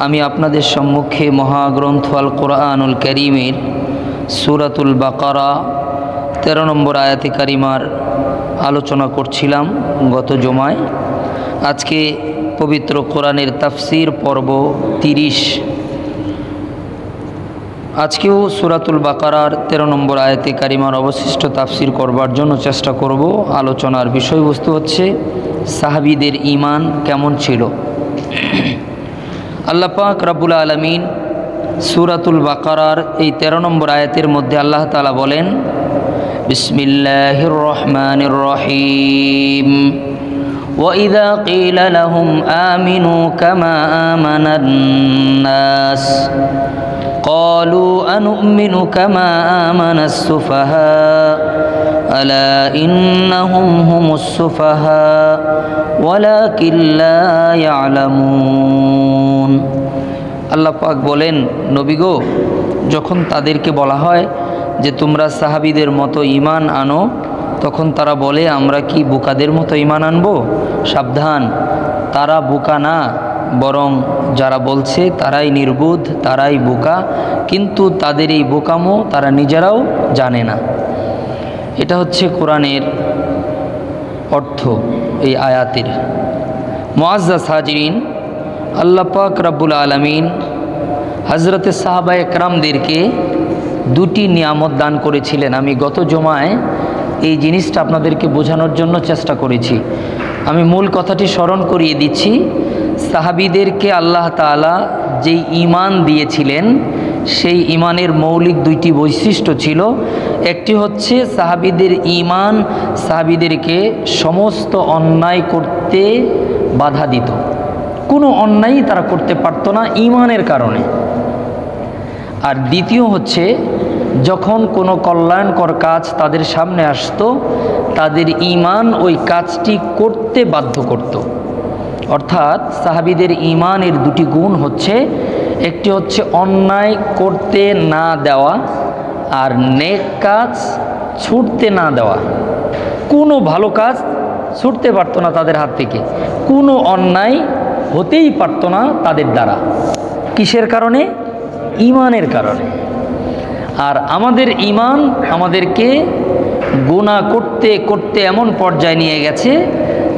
আমি আপনাদের সম্মুখে মহাগ্রন্থ আল কোরআনুল কারীমের সূরাতুল বাকারা 13 নম্বর আয়াতে কারিমার আলোচনা করছিলাম গত জুমায়। আজকে পবিত্র কোরআনের তাফসির পর্ব 30। আজকেও সূরাতুল বাকারার 13 নম্বর আয়াতে কারিমার অবশিষ্ট তাফসির করবার জন্য চেষ্টা করব। আলোচনার বিষয়বস্তু হচ্ছে সাহাবীদের ঈমান কেমন ছিল। আল্লাহ পাক রব্বুল আলামিন সূরাতুল বাকারার এই 13 নম্বর আয়াতের মধ্যে আল্লাহ তাআলা বলেন, বিসমিল্লাহির রহমানির রহিম وَإِذَا قِيلَ لَهُمْ آمِنُوا كَمَا آمَنَ النَّاسُ قَالُوا أَنُؤْمِنُ كَمَا آمَنَ السُّفَهَاءُ أَلَا إِنَّهُمْ هُمُ السُّفَهَاءُ وَلَكِنْ لَا يَعْلَمُونَ। আল্লাহ পাক বলেন, নবী গো, যখন তাদেরকে বলা হয় যে তোমরা সাহাবীদের মতো ঈমান আনো, তখন তারা বলে আমরা কি বোকাদের মতো ঈমান আনবো? সাবধান, তারা বোকা না, বরং যারা বলছে তারাই নির্বুধ, তারাই বোকা, কিন্তু তাদের এই বোকামো তারা নিজেরাও জানে না। এটা হচ্ছে কোরআনের অর্থ এই আয়াতের। মুআজ্জাজ হাজিরিন, আল্লাহ পাক রব্বুল আলামিন হযরতে সাহাবায়ে কেরামদেরকে দুটি নিয়ামত দান করেছিলেন। আমি গত জুমায় এই জিনিসটা আপনাদেরকে বোঝানোর জন্য চেষ্টা করেছি। আমি মূল কথাটি স্মরণ করিয়ে দিচ্ছি। সাহাবীদেরকে আল্লাহ তাআলা যেই ঈমান দিয়েছিলেন, সেই ঈমানের মৌলিক দুইটি বৈশিষ্ট্য ছিল। একটি হচ্ছে সাহাবীদের ঈমান সাহাবীদেরকে সমস্ত অন্যায় করতে বাধা দিত। কোনো অন্যায়ই তারা করতে পারত না ঈমানের কারণে। আর দ্বিতীয় হচ্ছে, যখন কোনো কল্যাণকর কাজ তাদের সামনে আসতো, তাদের ঈমান ওই কাজটি করতে বাধ্য করত। অর্থাৎ সাহাবীদের ঈমানের দুটি গুণ হচ্ছে, একটি হচ্ছে অন্যায় করতে না দেওয়া, আর নেক কাজ ছুটতে না দেওয়া। কোনো ভালো কাজ ছুটতে পারতো না তাদের হাত থেকে, কোনো অন্যায় হতেই পারতো না তাদের দ্বারা। কিসের কারণে? ঈমানের কারণে। আর আমাদের ঈমান আমাদেরকে গুনাহ করতে করতে এমন পর্যায়ে নিয়ে গেছে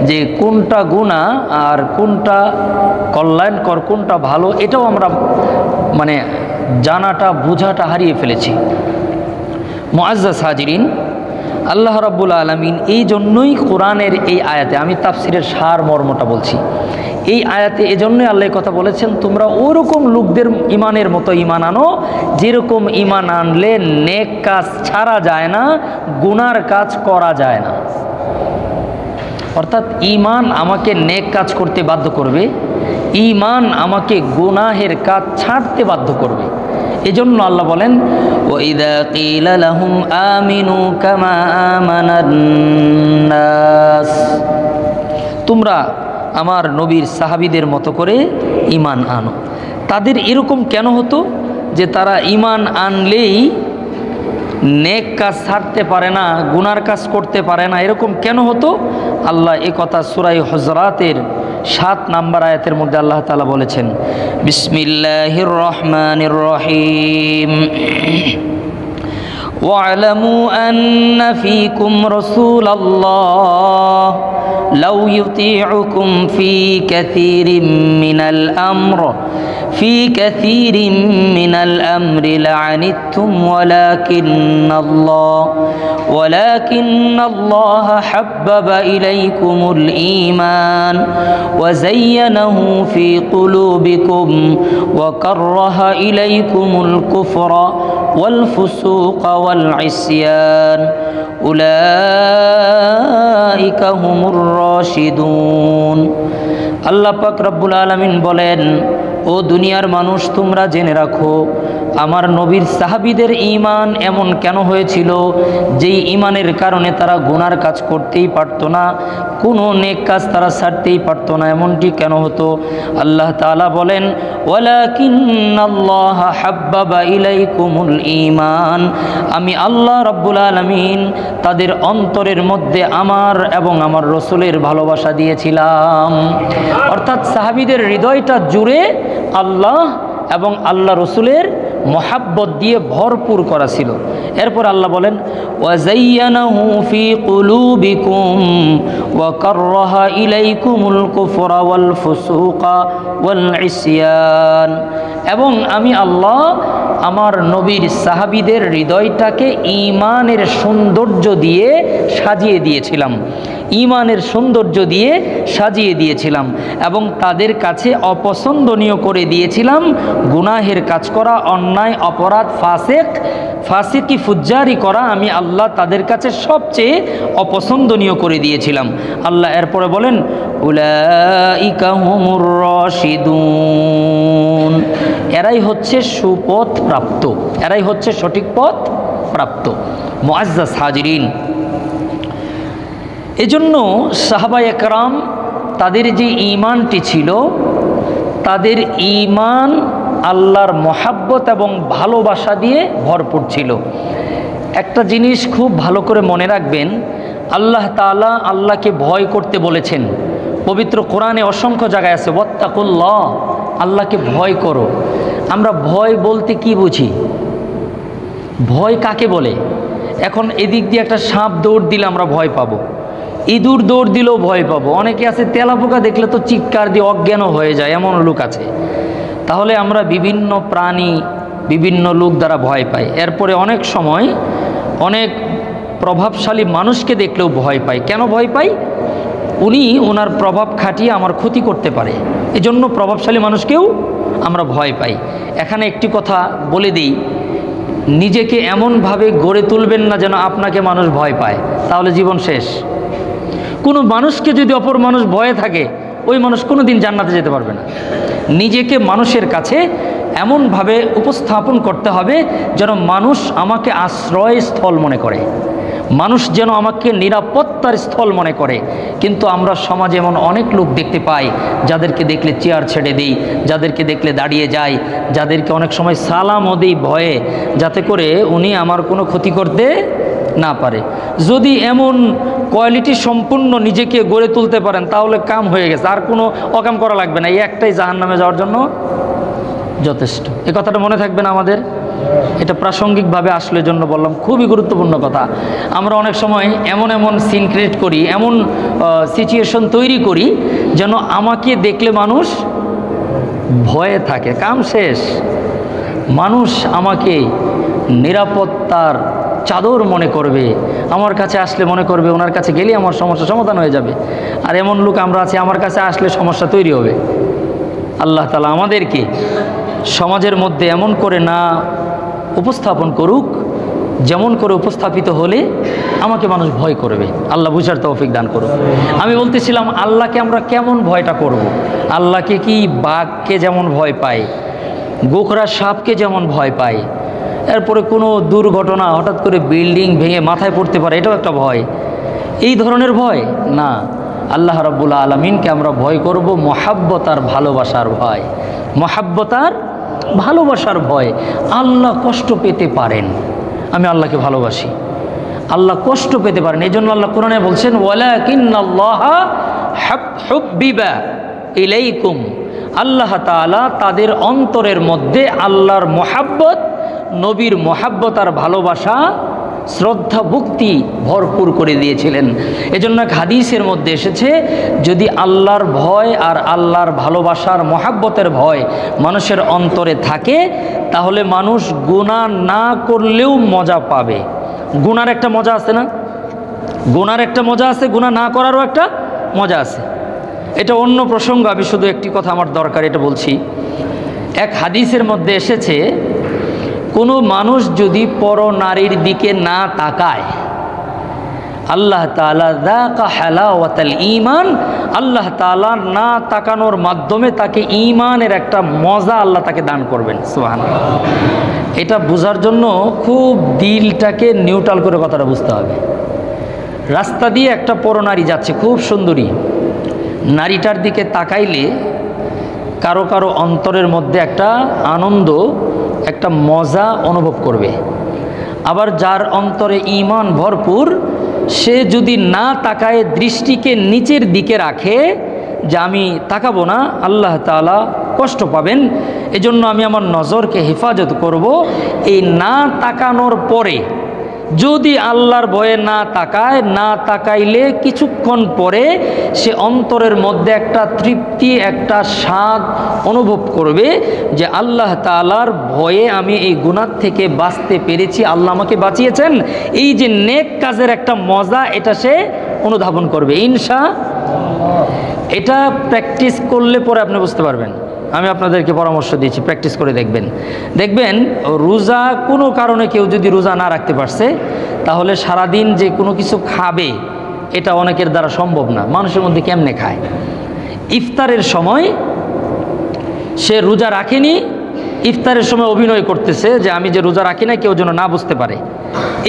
যে কোনটা গুনাহ আর কোনটা কল্যাণকর, কোনটা ভালো, এটাও আমরা জানাটা বোঝাটা হারিয়ে ফেলেছি। মুআজ্জাজ হাজিরিন, আল্লাহ রাব্বুল আলামিন এই জন্যই কোরআনের এই আয়াতে, আমি তাফসিরের সার মর্মটা বলছি, এই আয়াতে এজন্যই আল্লাহ কথা বলেছেন, তোমরা ওরকম লোকদের ঈমানের মতো ঈমান আনো যেরকম ঈমান আনলে নেক কাজ ছাড়া যায় না, গুনার কাজ করা যায় না। অর্থাৎ ঈমান আমাকে নেক কাজ করতে বাধ্য করবে, ঈমান আমাকে গুনাহের কাজ ছাড়তে বাধ্য করবে। এজন্য আল্লাহ বলেন, ওয়াইদা কিলা লাহুম আমিনু কামা আমানান নাস, তোমরা আমার নবীর সাহাবীদের মতো করে ঈমান আনো। তাদের এরকম কেন হতো যে তারা ঈমান আনলেই নেক কাজ ছাড়তে পারে না, গুনার কাজ করতে পারে না? এরকম কেন হতো? আল্লাহ এ কথা সূরা হুজরাতের 7 নম্বর আয়াতের মধ্যে আল্লাহ তাআলা বলেছেন, বিসমিল্লাহির রহমানির রহিম واعلموا أن فيكم رسول الله لو يطيعكم في كثير من الأمر لعنتم ولكن الله حبب إليكم الإيمان وزينه في قلوبكم وكره إليكم الكفر والفسوق والعصيان أولئك هم الراشدون। আল্লাহ পাক রব্বুল আলামিন বলেন, ও দুনিয়ার মানুষ, তোমরা জেনে রাখো আমার নবীর সাহাবীদের ঈমান এমন কেন হয়েছিল যেই ঈমানের কারণে তারা গুনার কাজ করতেই পারতো না, কোনো নেক কাজ তারা ছাড়তেই পারতো না, এমনটি কেন হতো? আল্লাহ তাআলা বলেন, ওয়ালাকিন্নাল্লাহা হাব্বাবা ইলাইকুমুল ঈমান, আমি আল্লাহ রাব্বুল আলামিন তাদের অন্তরের মধ্যে আমার এবং আমার রাসূলের ভালোবাসা দিয়েছিলাম। অর্থাৎ সাহাবীদের হৃদয়টা জুড়ে আল্লাহ এবং আল্লাহ রসুলের মহাব্বত দিয়ে ভরপুর করা ছিল। এরপর আল্লাহ বলেন, ওয়াজাইয়ানাহু ফি কুলুবিকুম ওয়া কাররাহা ইলাইকুমুল কুফরা ওয়াল ফুসুকা ওয়াল ইসয়ান, এবং আমি আল্লাহ আমার নবীর সাহাবীদের হৃদয়টাকে ঈমানের সৌন্দর্য দিয়ে সাজিয়ে দিয়েছিলাম, ঈমানের সৌন্দর্য দিয়ে সাজিয়ে দিয়েছিলাম, এবং তাদের কাছে অপছন্দনীয় করে দিয়েছিলাম গুনাহের কাজ করা, অন্যায় অপরাধ, ফাসিকি ফুজ্জারি করা আমি আল্লাহ তাদের কাছে সবচেয়ে অপছন্দনীয় করে দিয়েছিলাম। আল্লাহ এরপরে বলেন, উলাইকা হুমুর রাশিদুন, এরাই হচ্ছে সুপথ প্রাপ্ত, এরাই হচ্ছে সঠিক পথ প্রাপ্ত। মুআজ্জাজ হাজিরিন, এজন্য সাহাবায়ে কেরাম তাদের যে ঈমানটি ছিল, তাদের ঈমান আল্লাহর মহাব্বত এবং ভালোবাসা দিয়ে ভরপুর ছিল। একটা জিনিস খুব ভালো করে মনে রাখবেন, আল্লাহ তাআলা আল্লাহকে ভয় করতে বলেছেন। পবিত্র কোরআনে অসংখ্য জায়গায় আছে, ওয়াত্তাকুল্লাহ, আল্লাহকে ভয় করো। আমরা ভয় বলতে কি বুঝি? ভয় কাকে বলে? এখন এদিক দিয়ে একটা সাপ দৌড় দিলে আমরা ভয় পাবো, ইঁদুর দৌড় দিলেও ভয় পাবো, অনেকে আছে তেলাপোকা দেখলে তো চিৎকার দিয়ে অজ্ঞানও হয়ে যায়, এমন লোক আছে। তাহলে আমরা বিভিন্ন প্রাণী, বিভিন্ন লোক দ্বারা ভয় পাই। এরপরে অনেক সময় অনেক প্রভাবশালী মানুষকে দেখলেও ভয় পাই। কেন ভয় পাই? উনি ওনার প্রভাব খাটিয়ে আমার ক্ষতি করতে পারে, এজন্য প্রভাবশালী মানুষকেও আমরা ভয় পাই। এখানে একটি কথা বলে দিই, নিজেকে এমনভাবে গড়ে তুলবেন না যেন আপনাকে মানুষ ভয় পায়, তাহলে জীবন শেষ। কোনো মানুষকে যদি অপর মানুষ ভয়ে থাকে, ওই মানুষ কোনো দিন জান্নাতে যেতে পারবে না। নিজেকে মানুষের কাছে এমনভাবে উপস্থাপন করতে হবে যেন মানুষ আমাকে আশ্রয়স্থল মনে করে, মানুষ যেন আমাকে নিরাপত্তার স্থল মনে করে। কিন্তু আমরা সমাজে এমন অনেক লোক দেখতে পাই যাদেরকে দেখলে চেয়ার ছেড়ে দিই, যাদেরকে দেখলে দাঁড়িয়ে যায়, যাদেরকে অনেক সময় সালামও দিই ভয়ে, যাতে করে উনি আমার কোনো ক্ষতি করতে না পারে। যদি এমন কোয়ালিটি সম্পূর্ণ নিজেকে গড়ে তুলতে পারেন তাহলে কাম হয়ে গেছে, আর কোনো অকাম করা লাগবে না, এই একটাই জাহান্নামে যাওয়ার জন্য যথেষ্ট। এই কথাটা মনে থাকবে না আমাদের? এটা প্রাসঙ্গিকভাবে আসলে জন্য বললাম, খুবই গুরুত্বপূর্ণ কথা। আমরা অনেক সময় এমন এমন সিন ক্রিয়েট করি, এমন সিচুয়েশন তৈরি করি যেন আমাকে দেখলে মানুষ ভয়ে থাকে, কাম শেষ। মানুষ আমাকে নিরাপত্তার চাদর মনে করবে, আমার কাছে আসলে মনে করবে ওনার কাছে গেলে আমার সমস্যা সমাধান হয়ে যাবে। আর এমন লোক আমরা আছি, আমার কাছে আসলে সমস্যা তৈরি হবে। আল্লাহ তাআলা আমাদেরকে সমাজের মধ্যে এমন করে না উপস্থাপন করুক, যেমন করে উপস্থাপিত হলে আমাকে মানুষ ভয় করবে। আল্লাহ বুঝার তৌফিক দান করুক। আমি বলতেছিলাম, আল্লাহকে আমরা কেমন ভয়টা করব? আল্লাহকে কি বাঘকে যেমন ভয় পাই, গোখরা সাপকে যেমন ভয় পাই, এরপরে কোনো দুর্ঘটনা হঠাৎ করে বিল্ডিং ভেঙে মাথায় পড়তে পারে, এটাও একটা ভয়। এই ধরনের ভয় না, আল্লাহ রাব্বুল আলামিনকে আমরা ভয় করব মহাব্বত আর ভালোবাসার ভয়, মহাব্বত আর ভালোবাসার ভয়। আল্লাহ কষ্ট পেতে পারেন, আমি আল্লাহকে ভালোবাসি, আল্লাহ কষ্ট পেতে পারেন। এই জন্য আল্লাহ কোরআনে বলছেন, ওয়ালাকিন্নাল্লাহা হুব্বিবা ইলাইকুম, আল্লাহ তাআলা তাদের অন্তরের মধ্যে আল্লাহর মহাব্বত, নবীর মহাব্বত আর ভালোবাসা, শ্রদ্ধা ভক্তি ভরপুর করে দিয়েছিলেন। এজন্য এক হাদিসের মধ্যে এসেছে, যদি আল্লাহর ভয় আর আল্লাহর ভালোবাসার মহাব্বতের ভয় মানুষের অন্তরে থাকে, তাহলে মানুষ গুনাহ না করলেও মজা পাবে। গুনার একটা মজা আছে না? গুনার একটা মজা আছে, গুনাহ না করারও একটা মজা আছে। এটা অন্য প্রসঙ্গ, আমি শুধু একটি কথা আমার দরকার, এটা বলছি। এক হাদিসের মধ্যে এসেছে, কোনো মানুষ যদি পর নারীর দিকে না তাকায় আল্লাহ তাআলা যাকা হালাওয়াতাল ঈমান, আল্লাহ তাআলা না তাকানোর মাধ্যমে তাকে ঈমানের একটা মজা আল্লাহ তাকে দান করবেন। সুবহানাল্লাহ। এটা বোঝার জন্য খুব দিলটাকে নিউট্রাল করে কথাটা বুঝতে হবে। রাস্তা দিয়ে একটা পর নারী যাচ্ছে, খুব সুন্দরী, নারীটার দিকে তাকাইলে কারো কারো অন্তরের মধ্যে একটা আনন্দ, একটা মজা অনুভব করবে। আবার যার অন্তরে ঈমান ভরপুর, সে যদি না তাকায়, দৃষ্টিকে নিচের দিকে রাখে যে আমি তাকাবো না, আল্লাহ তাআলা কষ্ট পাবেন, এজন্য আমি আমার নজরকে হেফাজত করব। এই না তাকানোর পরে যদি আল্লাহর ভয়ে না তাকায়, না তাকাইলে কিছুক্ষণ পরে সে অন্তরের মধ্যে একটা তৃপ্তি, একটা স্বাদ অনুভব করবে যে আল্লাহ তাআলার ভয়ে আমি এই গুনাহ থেকে বাঁচতে পেরেছি, আল্লাহ আমাকে বাঁচিয়েছেন। এই যে নেক কাজের একটা মজা, এটা সে অনুধাবন করবে ইনশাআল্লাহ। এটা প্র্যাকটিস করলে পরে আপনি বুঝতে পারবেন। আমি আপনাদেরকে পরামর্শ দিচ্ছি, প্র্যাকটিস করে দেখবেন। দেখবেন রোজা কোনো কারণে কেউ যদি রোজা না রাখতে পারছে, তাহলে সারাদিন যে কোনো কিছু খাবে এটা অনেকের দ্বারা সম্ভব না। মানুষের মধ্যে কেমনে খায়? ইফতারের সময় সে রোজা রাখেনি, ইফতারের সময় অভিনয় করতেছে যে আমি যে রোজা রাখি না, কেউ যেন না বুঝতে পারে।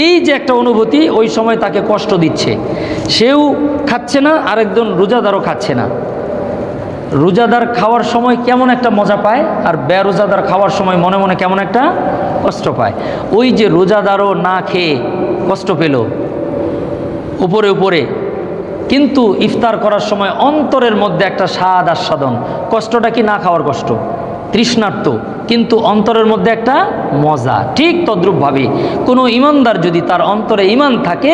এই যে একটা অনুভূতি, ওই সময় তাকে কষ্ট দিচ্ছে। সেও খাচ্ছে না, আরেকজন রোজাদারও খাচ্ছে না। রোজাদার খাওয়ার সময় কেমন একটা মজা পায়, আর বেরোজাদার খাওয়ার সময় মনে মনে কেমন একটা কষ্ট পায়। ওই যে রোজাদারও না খেয়ে কষ্ট পেল উপরে উপরে, কিন্তু ইফতার করার সময় অন্তরের মধ্যে একটা স্বাদ আস্বাদন। কষ্টটা কি না খাওয়ার কষ্ট, তৃষ্ণার্ত, কিন্তু অন্তরের মধ্যে একটা মজা। ঠিক তদ্রূপভাবে কোনো ইমানদার যদি তার অন্তরে ঈমান থাকে,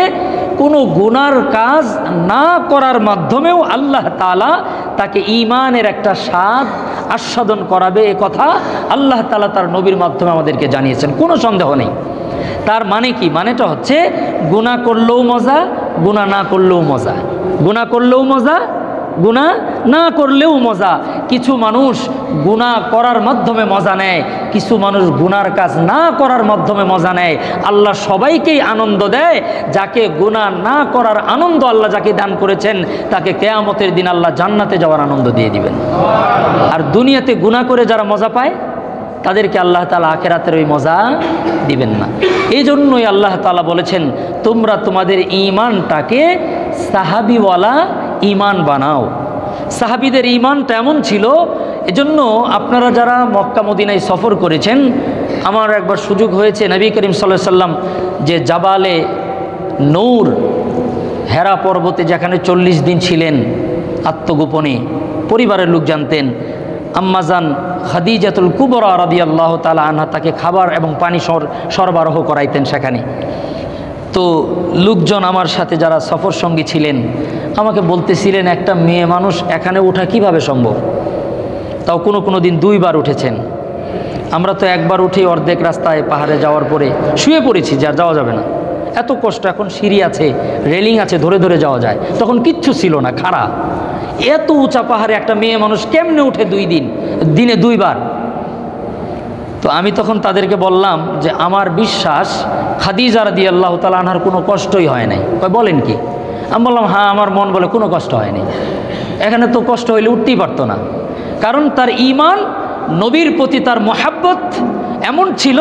কোনো গুনার কাজ না করার মাধ্যমেও আল্লাহ তাআলা তাকে ঈমানের একটা স্বাদ আস্বাদন করাবে। এ কথা আল্লাহ তাআলা তার নবীর মাধ্যমে আমাদেরকে জানিয়েছেন, কোনো সন্দেহ নেই। তার মানে কি? মানেটা হচ্ছে গুনাহ করলেও মজা, গুনাহ না করলেও মজা, গুনাহ করলেও মজা, গুনাহ না করলেও মজা। কিছু মানুষ গুনাহ করার মাধ্যমে মজা নেয়, কিছু মানুষ গুনার কাজ না করার মাধ্যমে মজা নেয়। আল্লাহ সবাইকেই আনন্দ দেয়। যাকে গুনাহ না করার আনন্দ আল্লাহ যাকে দান করেছেন, তাকে কিয়ামতের দিন আল্লাহ জান্নাতে যাওয়ার আনন্দ দিয়ে দিবেন। আর দুনিয়াতে গুনাহ করে যারা মজা পায়, তাদেরকে আল্লাহ তাআলা আখিরাতের ওই মজা দিবেন না। এই জন্যই আল্লাহ তাআলা বলেছেন, তোমরা তোমাদের ঈমানটাকে সাহাবিওয়ালা ঈমান বানাও। সাহাবিদের ঈমানটা এমন ছিল, এজন্য আপনারা যারা মক্কা মদিনায় সফর করেছেন, আমার একবার সুযোগ হয়েছে নবী করিম সাল্লাল্লাহু আলাইহি সাল্লাম যে জাবালে নূর, হেরা পর্বতে যেখানে 40 দিন ছিলেন আত্মগোপনে, পরিবারের লোক জানতেন। আম্মাজান খাদিজাতুল কুবরা রাদিয়াল্লাহু তাআলা আনহা তাকে খাবার এবং পানি সরবরাহ করাইতেন সেখানে। তো লোকজন আমার সাথে যারা সফর সঙ্গী ছিলেন আমাকে বলতেছিলেন, একটা মেয়ে মানুষ এখানে ওঠা কিভাবে সম্ভব? তাও কোনো দিন 2 বার উঠেছেন। আমরা তো একবার উঠে অর্ধেক রাস্তায় পাহাড়ে যাওয়ার পরে শুয়ে পড়েছি, যে আর যাওয়া যাবে না, এত কষ্ট। এখন সিঁড়ি আছে, রেলিং আছে, ধরে ধরে যাওয়া যায়। তখন কিচ্ছু ছিল না, খাড়া। এত উঁচা পাহাড়ে একটা মেয়ে মানুষ কেমনে উঠে দিনে 2 বার? তো আমি তখন তাদেরকে বললাম যে আমার বিশ্বাস খাদিজা রাদিয়াল্লাহু তাআলা আনহার কোনো কষ্টই হয় নাই। বলেন কি? আমি বললাম হ্যাঁ, আমার মন বলে কোনো কষ্ট হয়নি। এখানে তো কষ্ট হইলে উঠতেই পারতো না, কারণ তার ঈমান, নবীর প্রতি তার মহাব্বত এমন ছিল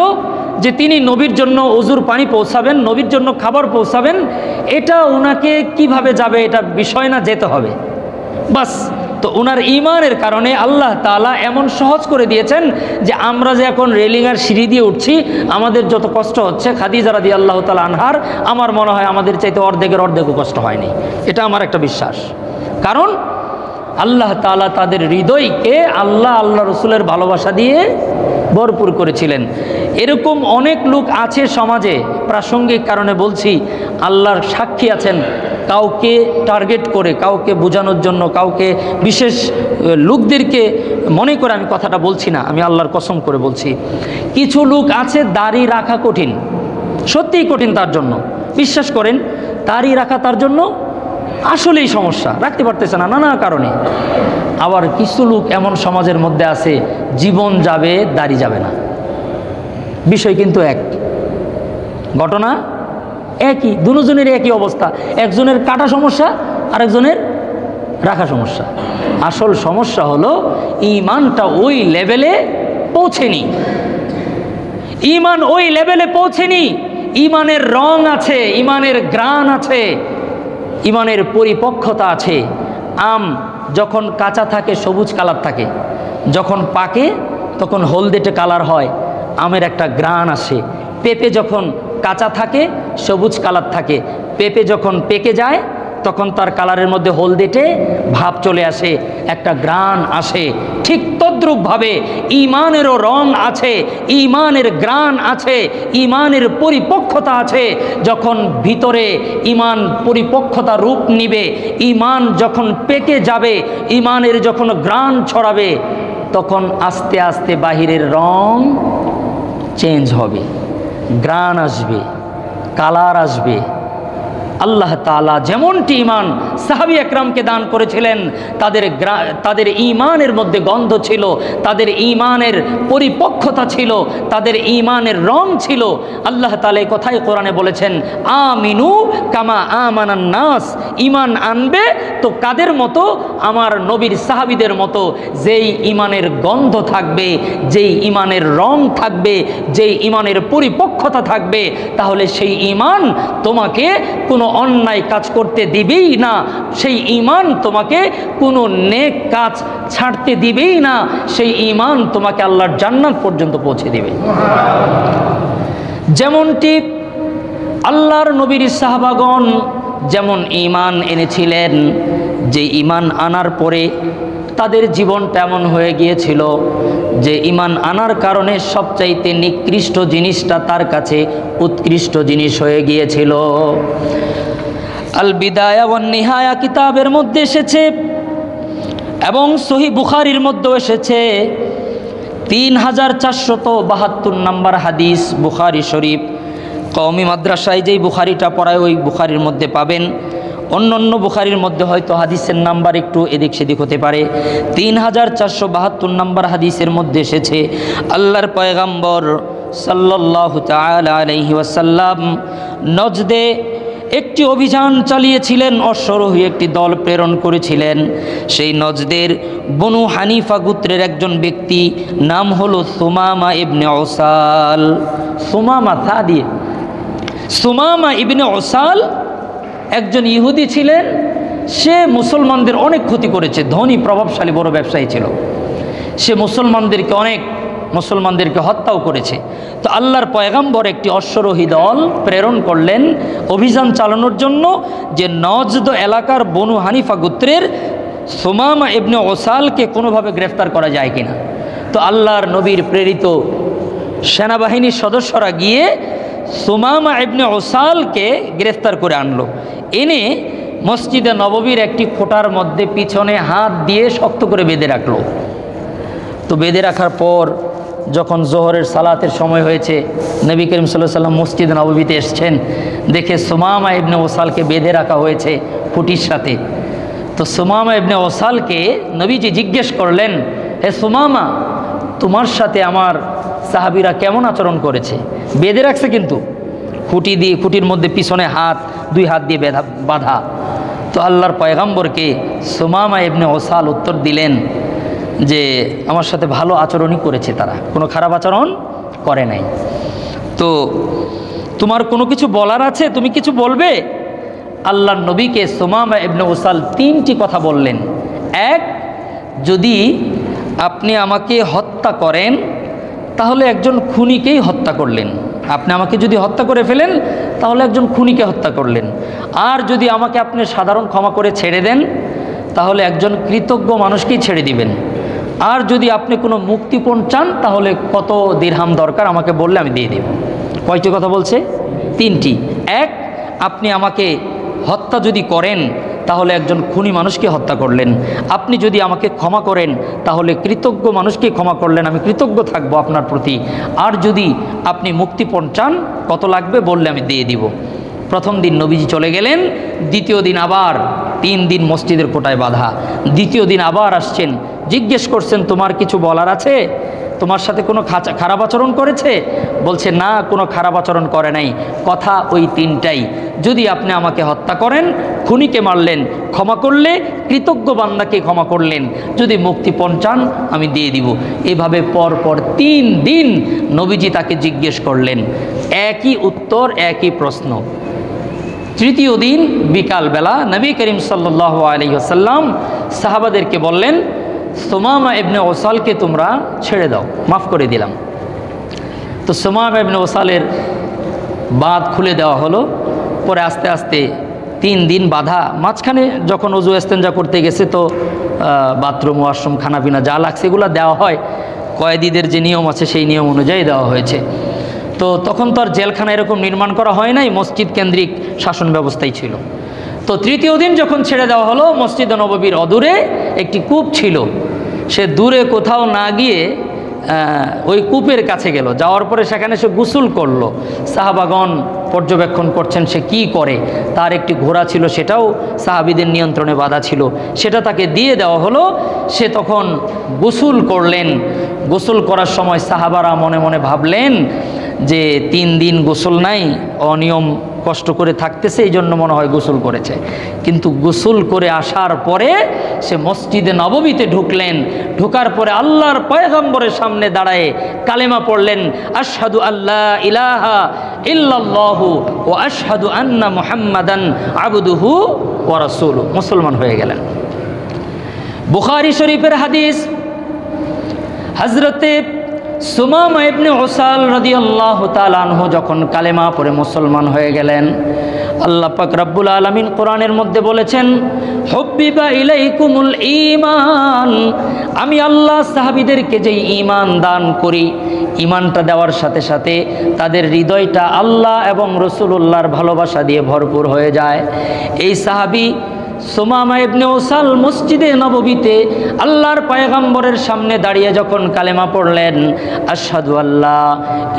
যে তিনি নবীর জন্য ওযুর পানি পৌঁছাবেন, নবীর জন্য খাবার পৌঁছাবেন। এটা ওনাকে কিভাবে যাবে এটা বিষয় না, যেতে হবে বাস। তো ওনার ঈমানের কারণে আল্লাহ তাআলা এমন সহজ করে দিয়েছেন যে আমরা যে এখন রেলিং আর সিঁড়ি দিয়ে উঠছি, আমাদের যত কষ্ট হচ্ছে খাদিজা রাদিয়াল্লাহু তাআলা আনহার, আমার মনে হয় আমাদের চাইতে অর্ধেকও কষ্ট হয়নি। এটা আমার একটা বিশ্বাস। কারণ আল্লাহ তাআলা তাদের হৃদয়কে আল্লাহ রসুলের ভালোবাসা দিয়ে ভরপুর করেছিলেন। এরকম অনেক লোক আছে সমাজে, প্রাসঙ্গিক কারণে বলছি, আল্লাহর সাক্ষী আছেন, কাউকে টার্গেট করে, কাউকে বোঝানোর জন্য, কাউকে বিশেষ লোকদেরকে মনে করে আমি কথাটা বলছি না, আমি আল্লাহর কসম করে বলছি। কিছু লোক আছে দাড়ি রাখা কঠিন, সত্যিই কঠিন তার জন্য। বিশ্বাস করেন, দাড়ি রাখা তার জন্য আসলেই সমস্যা, রাখতে পারতেছে না নানা কারণে। আবার কিছু লোক এমন সমাজের মধ্যে আছে, জীবন যাবে, দাড়ি যাবে না। বিষয় কিন্তু এক, ঘটনা একই, দুজনের একই অবস্থা। একজনের কাটা সমস্যা, আরেকজনের রাখা সমস্যা। আসল সমস্যা হলো ঈমানটা ওই লেভেলে পৌঁছেনি। ঈমান ওই লেভেলে পৌঁছেনি। ঈমানের রং আছে, ঈমানের গ্রান আছে, ঈমানের পরিপক্কতা আছে। আম যখন কাঁচা থাকে সবুজ কালার থাকে, যখন পাকে তখন হলদেটে কালার হয়, আমের একটা গ্রান আসে। পেঁপে যখন কাঁচা থাকে সবুজ কালার থাকে, পেঁপে যখন পেকে যায় তখন তার কালারের মধ্যে হলদেটে ভাব চলে আসে, একটা গ্রান আসে। ঠিক তদ্রূপভাবে ঈমানেরও রং আছে, ঈমানের গ্রান আছে, ঈমানের পরিপক্কতা আছে। যখন ভিতরে ঈমান পরিপক্কতা রূপ নিবে, ঈমান যখন পেকে যাবে, ঈমানের যখন গ্রান ছড়াবে, তখন আস্তে আস্তে বাহিরের রং চেঞ্জ হবে, গ্রান আসবে, কালার আসবে। আল্লাহ তাআলা যেমনটি ঈমান সাহাবী একরামকে দান করেছিলেন, তাদের ঈমানের মধ্যে গন্ধ ছিল, তাদের ঈমানের পরিপক্কতা ছিল, তাদের ঈমানের রং ছিল। আল্লাহ তাআলা এই কথাই কোরআনে বলেছেন, আমিনু কামা আমানান নাস। ঈমান আনবে তো কাদের মতো? আমার নবীর সাহাবীদের মতো, যেই ঈমানের গন্ধ থাকবে, যেই ঈমানের রং থাকবে, যেই ঈমানের পরিপক্কতা থাকবে, তাহলে সেই ঈমান তোমাকে কোনো অন্যায় কাজ করতে দিবেই না, সেই ঈমান তোমাকে কোনো নেক কাজ ছাড়তে দিবেই না, সেই ঈমান তোমাকে আল্লাহর জান্নাত পর্যন্ত পৌঁছে দেবে। যেমনটি আল্লাহর নবীর সাহাবাগণ যেমন ঈমান এনেছিলেন, যে ঈমান আনার পরে তাদের জীবনটা এমন হয়ে গিয়েছিল যে ঈমান আনার কারণে সবচাইতে নিকৃষ্ট জিনিসটা তার কাছে উৎকৃষ্ট জিনিস হয়ে গিয়েছিল। আল বিদায়া ওয়ান নিহায়া কিতাবের মধ্যে এসেছে এবং সহিহ বুখারীর মধ্যেও এসেছে, 3472 নম্বর হাদিস, বুখারী শরীফ। কওমি মাদ্রাসায় যেই বুখারিটা পড়ায় ওই বুখারির মধ্যে পাবেন। অন্য অন্য বুখারির মধ্যে হয়তো হাদিসের নাম্বার একটু এদিক সেদিক হতে পারে। 3472 নম্বর হাদিসের মধ্যে এসেছে, আল্লাহর পয়গম্বর সাল্লাল্লাহু তাআলা আলাইহি ওয়াসাল্লাম নজদে একটি অভিযান চালিয়েছিলেন, অশ্বরোহী একটি দল প্রেরণ করেছিলেন। সেই নজদের বনু হানিফা গোত্রের একজন ব্যক্তি, নাম হলো সুমামা ইবনে উসাল। সুমামা ইবনে উসাল একজন ইহুদি ছিলেন। সে মুসলমানদের অনেক ক্ষতি করেছে, ধনী প্রভাবশালী বড় ব্যবসায়ী ছিল। সে মুসলমানদেরকে হত্যাও করেছে। তো আল্লাহর পয়গম্বর একটি অশ্বরোহী দল প্রেরণ করলেন অভিযান চালানোর জন্য, যে নজদ এলাকার বনু হানিফা গোত্রের সুমামা ইবনে উসালকে কোনোভাবে গ্রেফতার করা যায় কিনা। তো আল্লাহর নবীর প্রেরিত সেনাবাহিনীর সদস্যরা গিয়ে সুমামা ইবনে উসালকে গ্রেফতার করে আনলো। এনে মসজিদে নববীর একটি খোঁটার মধ্যে পিছনে হাত দিয়ে শক্ত করে বেঁধে রাখলো। তো বেঁধে রাখার পর যখন জোহরের সালাতের সময় হয়েছে, নবী করিম সাল্লাল্লাহু আলাইহি ওয়াসাল্লাম মসজিদে নববীতে এসছেন, দেখে সুমামা ইবনে উসালকে বেঁধে রাখা হয়েছে খুঁটির সাথে। তো সুমামা ইবনে উসালকে নবীজি জিজ্ঞেস করলেন, হে সুমামা, তোমার সাথে আমার সাহাবীরা কেমন আচরণ করেছে? বেঁধে রাখছে কিন্তু খুঁটির মধ্যে পিছনে দুই হাত দিয়ে বাঁধা। তো আল্লাহর পয়গম্বরকে সুমামা ইবনে উসাল উত্তর দিলেন যে আমার সাথে ভালো আচরণই করেছে, তারা কোনো খারাপ আচরণ করে নাই। তো তোমার কোনো কিছু বলার আছে, তুমি কিছু বলবে? আল্লাহর নবীকে সুমামা ইবনে উসাল 3টি কথা বললেন। এক, যদি আপনি আমাকে হত্যা করেন তাহলে একজন খুনিকেই হত্যা করলেন, আপনি আমাকে যদি হত্যা করে ফেলেন তাহলে একজন খুনিকে হত্যা করলেন। আর যদি আমাকে আপনি সাধারণ ক্ষমা করে ছেড়ে দেন তাহলে একজন কৃতজ্ঞ মানুষকেই ছেড়ে দিবেন। আর যদি আপনি কোনো মুক্তিপণ চান তাহলে কত দিরহাম দরকার আমাকে বললে আমি দিয়ে দেব। কয়টি কথা বলছে? 3টি। এক, আপনি আমাকে হত্যা যদি করেন তাহলে একজন খুনি মানুষকে হত্যা করলেন। আপনি যদি আমাকে ক্ষমা করেন তাহলে কৃতজ্ঞ মানুষকে ক্ষমা করলেন, আমি কৃতজ্ঞ থাকবো আপনার প্রতি। আর যদি আপনি মুক্তিপণ চান, কত লাগবে বললে আমি দিয়ে দিব। প্রথম দিন নবীজি চলে গেলেন, দ্বিতীয় দিন আবার 3 দিন মসজিদের কোটায় বাঁধা। দ্বিতীয় দিন আবার আসছেন, জিজ্ঞেস করছেন তোমার কিছু বলার আছে? তোমার সাথে কোনো খারাপ আচরণ করেছে? বলছে না, কোনো খারাপ আচরণ করে নাই। কথা ওই তিনটাই, যদি আপনি আমাকে হত্যা করেন, খুনিকে মারলেন, ক্ষমা করলে কৃতজ্ঞ বান্দাকে ক্ষমা করলেন, যদি মুক্তিপণ চান আমি দিয়ে দিব। এভাবে পরপর 3 দিন নবীজি তাকে জিজ্ঞেস করলেন, একই উত্তর, একই প্রশ্ন। তৃতীয় দিন বিকালবেলা নবী করিম সাল্লাল্লাহু আলাইহি ওয়াসাল্লাম সাহাবাদেরকে বললেন, সুমামা ইবনে ওসালকে তোমরা ছেড়ে দাও, মাফ করে দিলাম। তো সুমামা ইবনে ওসালের বাঁধ খুলে দেওয়া হলো। পরে আস্তে আস্তে 3 দিন বাধা, মাঝখানে যখন ওযু ইস্তেঞ্জা করতে গেছে তো বাথরুম, ওয়াশরুম, খানাপিনা যা লাগছে এগুলো দেওয়া হয়, কয়েদিদের যে নিয়ম আছে সেই নিয়ম অনুযায়ী দেওয়া হয়েছে। তো তখন তো আর জেলখানা এরকম নির্মাণ করা হয় নাই, মসজিদ কেন্দ্রিক শাসন ব্যবস্থাই ছিল। তো তৃতীয় দিন যখন ছেড়ে দেওয়া হলো, মসজিদ নববীর অদূরে একটি কূপ ছিল। সে দূরে কোথাও না গিয়ে ওই কূপের কাছে গেল, যাওয়ার পরে সেখানে সে গোসল করলো। সাহাবাগণ পর্যবেক্ষণ করছেন সে কি করে। তার একটি ঘোড়া ছিল, সেটাও সাহাবীদের নিয়ন্ত্রণে বাধা ছিল, সেটা তাকে দিয়ে দেওয়া হলো। সে তখন গোসল করলেন। গোসল করার সময় সাহাবারা মনে মনে ভাবলেন যে 3 দিন গোসল নাই, অনিয়ম কষ্ট করে থাকতেছে, এই জন্য মনে হয় গোসল করেছে। কিন্তু গোসল করে আসার পরে সে মসজিদে নববীতে ঢুকলেন। ঢোকার পরে আল্লাহর পয়গম্বরের সামনে দাঁড়ায় কালেমা পড়লেন, আশহাদু আল্লা ইলাহা ইল্লাল্লাহু ওয়া আশহাদু আন্না মুহাম্মাদান আবদুহু ওয়া রাসূলুহু, মুসলমান হয়ে গেলেন। বুখারী শরীফের হাদিস, হযরতে সুমামা ইবনে ওসাল রাদিয়াল্লাহু তাআলা আনহু যখন কালেমা পড়ে মুসলমান হয়ে গেলেন, আল্লাহ পাক রব্বুল আলামিন কোরআনের মধ্যে বলেছেন, হুব্বিবা ইলাইকুমুল ঈমান, আমি আল্লাহ সাহাবীদেরকে যেই ঈমান দান করি, ঈমানটা দেওয়ার সাথে সাথে তাদের হৃদয়টা আল্লাহ এবং রাসূলুল্লাহর ভালোবাসা দিয়ে ভরপুর হয়ে যায়। এই সাহাবী সুমামা ইবনে ওসাল মসজিদে নববীতে আল্লাহর পয়গম্বরের সামনে দাঁড়িয়ে যখন কালেমা পড়লেন, আশহাদু আল্লা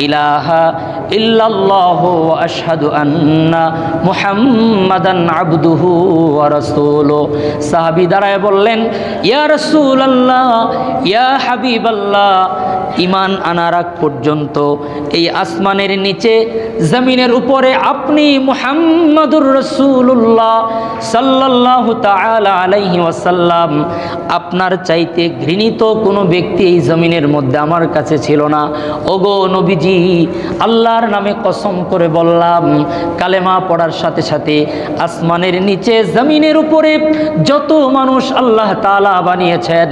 ইলাহা ইল্লাল্লাহু ওয়া আশহাদু আন্না মুহাম্মাদান আবদুহু ওয়া রাসূলুহু, সাহাবী দাঁড়ায় বললেন, ইয়া রাসূলুল্লাহ, ইয়া হাবিবাল্লাহ, ঈমান আনার আগ পর্যন্ত এই আসমানের নিচে জমিনের উপরে আপনি মুহাম্মাদুর রাসূলুল্লাহ সাল্লাল্লাহু তাআলা আলাইহি ওয়াসাল্লাম, আপনার চাইতে ঘৃণিত কোনো ব্যক্তি এই জমিনের মধ্যে আমার কাছে ছিল না। ওগো নবীজি, আল্লাহর নামে কসম করে বললাম, কালেমা পড়ার সাথে সাথে আসমানের নিচে জমিনের উপরে যত মানুষ আল্লাহ তাআলা বানিয়েছেন,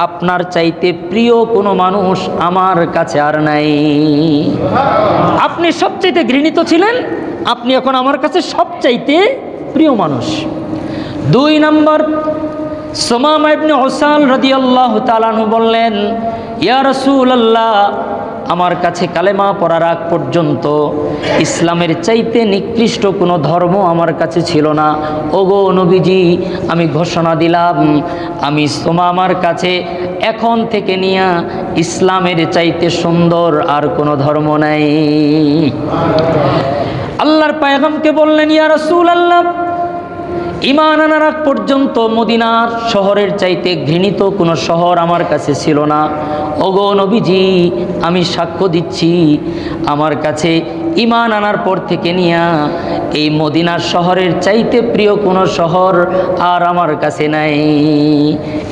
আপনার চাইতে প্রিয় কোনো মানুষ আমার কাছে আর নাই। আপনি সবচাইতে ঘৃণিত ছিলেন, আপনি এখন আমার কাছে সবচাইতে প্রিয় মানুষ। 2 নম্বর, সুমামা ইবনে ওসাল রাদিয়াল্লাহু তাআলা আনহু বললেন, ইয়া রাসূলুল্লাহ, আমার কাছে কালেমা পড়ার আগ পর্যন্ত ইসলামের চাইতে নিকৃষ্ট কোনো ধর্ম আমার কাছে ছিল না। ওগো নবীজি, আমি ঘোষণা দিলাম, আমি সুমামার কাছে এখন থেকে নিয়া ইসলামের চাইতে সুন্দর আর কোনো ধর্ম নাই। আল্লাহর পয়গম্বরকে বললেন, ইয়া রাসূলুল্লাহ, ঈমান আনার আগ পর্যন্ত মদিনার শহরের চাইতে ঘৃণিত কোনো শহর আমার কাছে ছিল না। ওগো নবীজি, আমি সাক্ষ্য দিচ্ছি, আমার কাছে ঈমান আনার পর থেকে নিয়া এই মদিনার শহরের চাইতে প্রিয় কোনো শহর আর আমার কাছে নাই।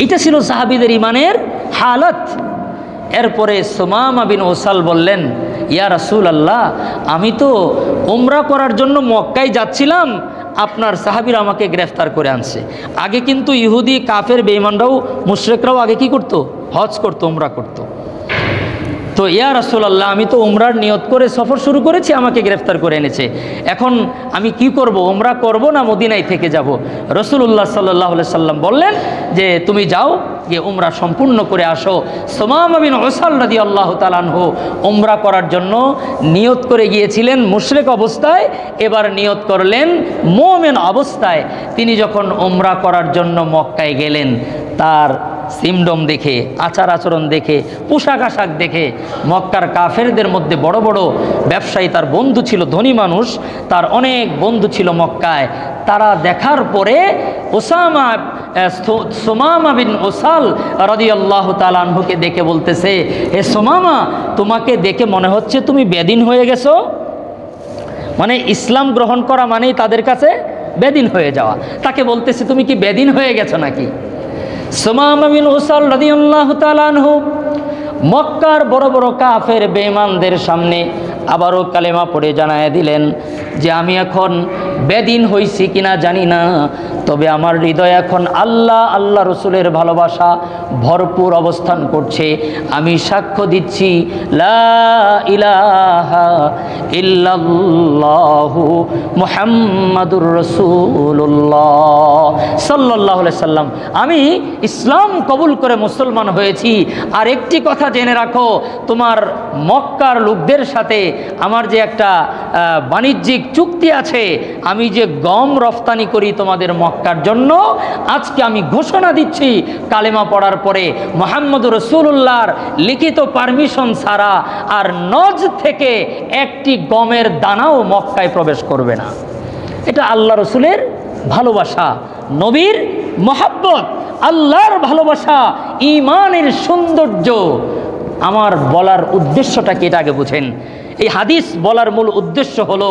এটা ছিল সাহাবীদের ঈমানের হালত। এরপরে সুমামা বিন ওসাল বললেন, ইয়া রাসূলুল্লাহ, আমি তো উমরা করার জন্য মক্কায় যাচ্ছিলাম, আপনার সাহাবীরা আমাকে গ্রেফতার করে আনছে। আগে কিন্তু ইহুদি, কাফের, বেঈমানরাও, মুশরিকরাও আগে কি করতো? হজ করতো, উমরা করতো। তো ইয়া রাসূলুল্লাহ, আমি তো উমরার নিয়ত করে সফর শুরু করেছি, আমাকে গ্রেফতার করে এনেছে। এখন আমি কি করব? উমরা করব না মদিনায় থেকে যাব? রাসূলুল্লাহ সাল্লাল্লাহু আলাইহি সাল্লাম বললেন যে তুমি যাও, গিয়ে উমরা সম্পূর্ণ করে আসো। সুমামা বিন ওসাল রাদিয়াল্লাহু তাআলা আনহু উমরা করার জন্য নিয়ত করে গিয়েছিলেন মুশরিক অবস্থায়, এবার নিয়ত করলেন মুমিন অবস্থায়। তিনি যখন উমরা করার জন্য মক্কায় গেলেন, তার সিমডম দেখে, আচার আচরণ দেখে, পোশাক আশাক দেখে মক্কার কাফেরদের মধ্যে বড় বড় ব্যবসায়ী, তার বন্ধু ছিল ধনী মানুষ, তার অনেক বন্ধু ছিল মক্কায়। তারা দেখার পরে সুমামা বিন উসাল রাদিয়াল্লাহু তাআলা আনহুকে দেখে বলতেছে, হে সুমামা, তোমাকে দেখে মনে হচ্ছে তুমি বেদিন হয়ে গেছো। মানে ইসলাম গ্রহণ করা মানেই তাদের কাছে বেদিন হয়ে যাওয়া। তাকে বলতেছে, তুমি কি বেদিন হয়ে গেছো নাকি? সুমামা বিন উসাল রাদিয়াল্লাহু তাআলা আনহু মক্কার বড় বড় কাফের বেঈমানদের সামনে আবারও কালেমা পড়ে জানায় দিলেন যে আমি এখন বেদিন হইছি কিনা জানি না, তবে আমার হৃদয় এখন আল্লাহ আল্লাহ রসুলের ভালোবাসা ভরপুর অবস্থান করছে। আমি সাক্ষ্য দিচ্ছি লা ইলাহা ইল্লাল্লাহু মুহাম্মাদুর রাসূলুল্লাহ সাল্লাল্লাহু আলাইহি সাল্লাম, আমি ইসলাম কবুল করে মুসলমান হয়েছি। আর একটি কথা জেনে রাখো, তোমার মক্কার লোকদের সাথে আমার যে একটা বাণিজ্যিক চুক্তি আছে, আমি যে গম রফতানি করি তোমাদের মক্কার জন্য, আজকে আমি ঘোষণা দিচ্ছি কালেমা পড়ার পরে মুহাম্মদুর রাসূলুল্লাহর লিখিত পারমিশন ছাড়া আর নজ থেকে একটি গমের দানাও মক্কায় প্রবেশ করবে না। এটা আল্লাহ রসুলের ভালোবাসা, নবীর মহাব্বত, আল্লাহর ভালোবাসা, ঈমানের সৌন্দর্য। আমার বলার উদ্দেশ্যটা কি, এটা আগে বুঝেন। এই হাদিস বলার মূল উদ্দেশ্য হলো,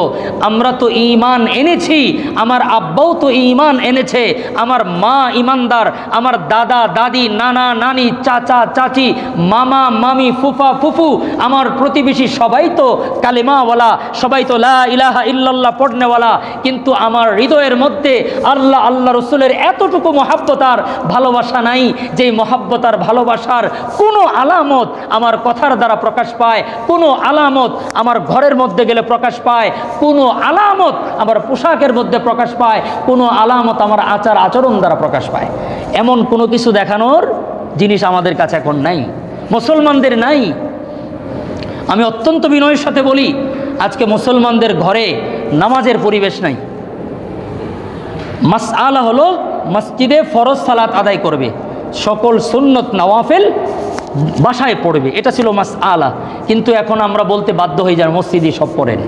আমরা তো ঈমান এনেছি, আমার আব্বাও তো ঈমান এনেছে, আমার মা ঈমানদার, আমার দাদা দাদি, নানা নানি, চাচা চাচি, মামা মামি, ফুফা ফুফু, আমার প্রতিবেশী সবাই তো কালেমাওয়ালা, সবাই তো লা ইলাহা ইল্লাল্লাহ পড়নেওয়ালা। কিন্তু আমার হৃদয়ের মধ্যে আল্লাহ আল্লাহ রসুলের এতটুকু মহাব্বত আর ভালোবাসা নাই, যেই মহাব্বত আর ভালোবাসার কোনো আলামত আমার কথার দ্বারা প্রকাশ পায়, কোনো আলামত আমার ঘরের মধ্যে গেলে প্রকাশ পায়, কোনো আলামত আমার পোশাকের মধ্যে প্রকাশ পায়, কোনো আলামত আমার আচার আচরণ দ্বারা প্রকাশ পায়। এমন কোনো কিছু দেখানোর জিনিস আমাদের কাছে এখন নাই, মুসলমানদের নাই। আমি অত্যন্ত বিনয়ের সাথে বলি, আজকে মুসলমানদের ঘরে নামাজের পরিবেশ নাই। মাসআলা হলো মসজিদে ফরজ সালাত আদায় করবে, সকল সুন্নত নওয়াফিল বাসায় পড়বে, এটা ছিল মাসআলা। কিন্তু এখন আমরা বলতে বাধ্য হয়ে যাই মসজিদে সব পড়েন,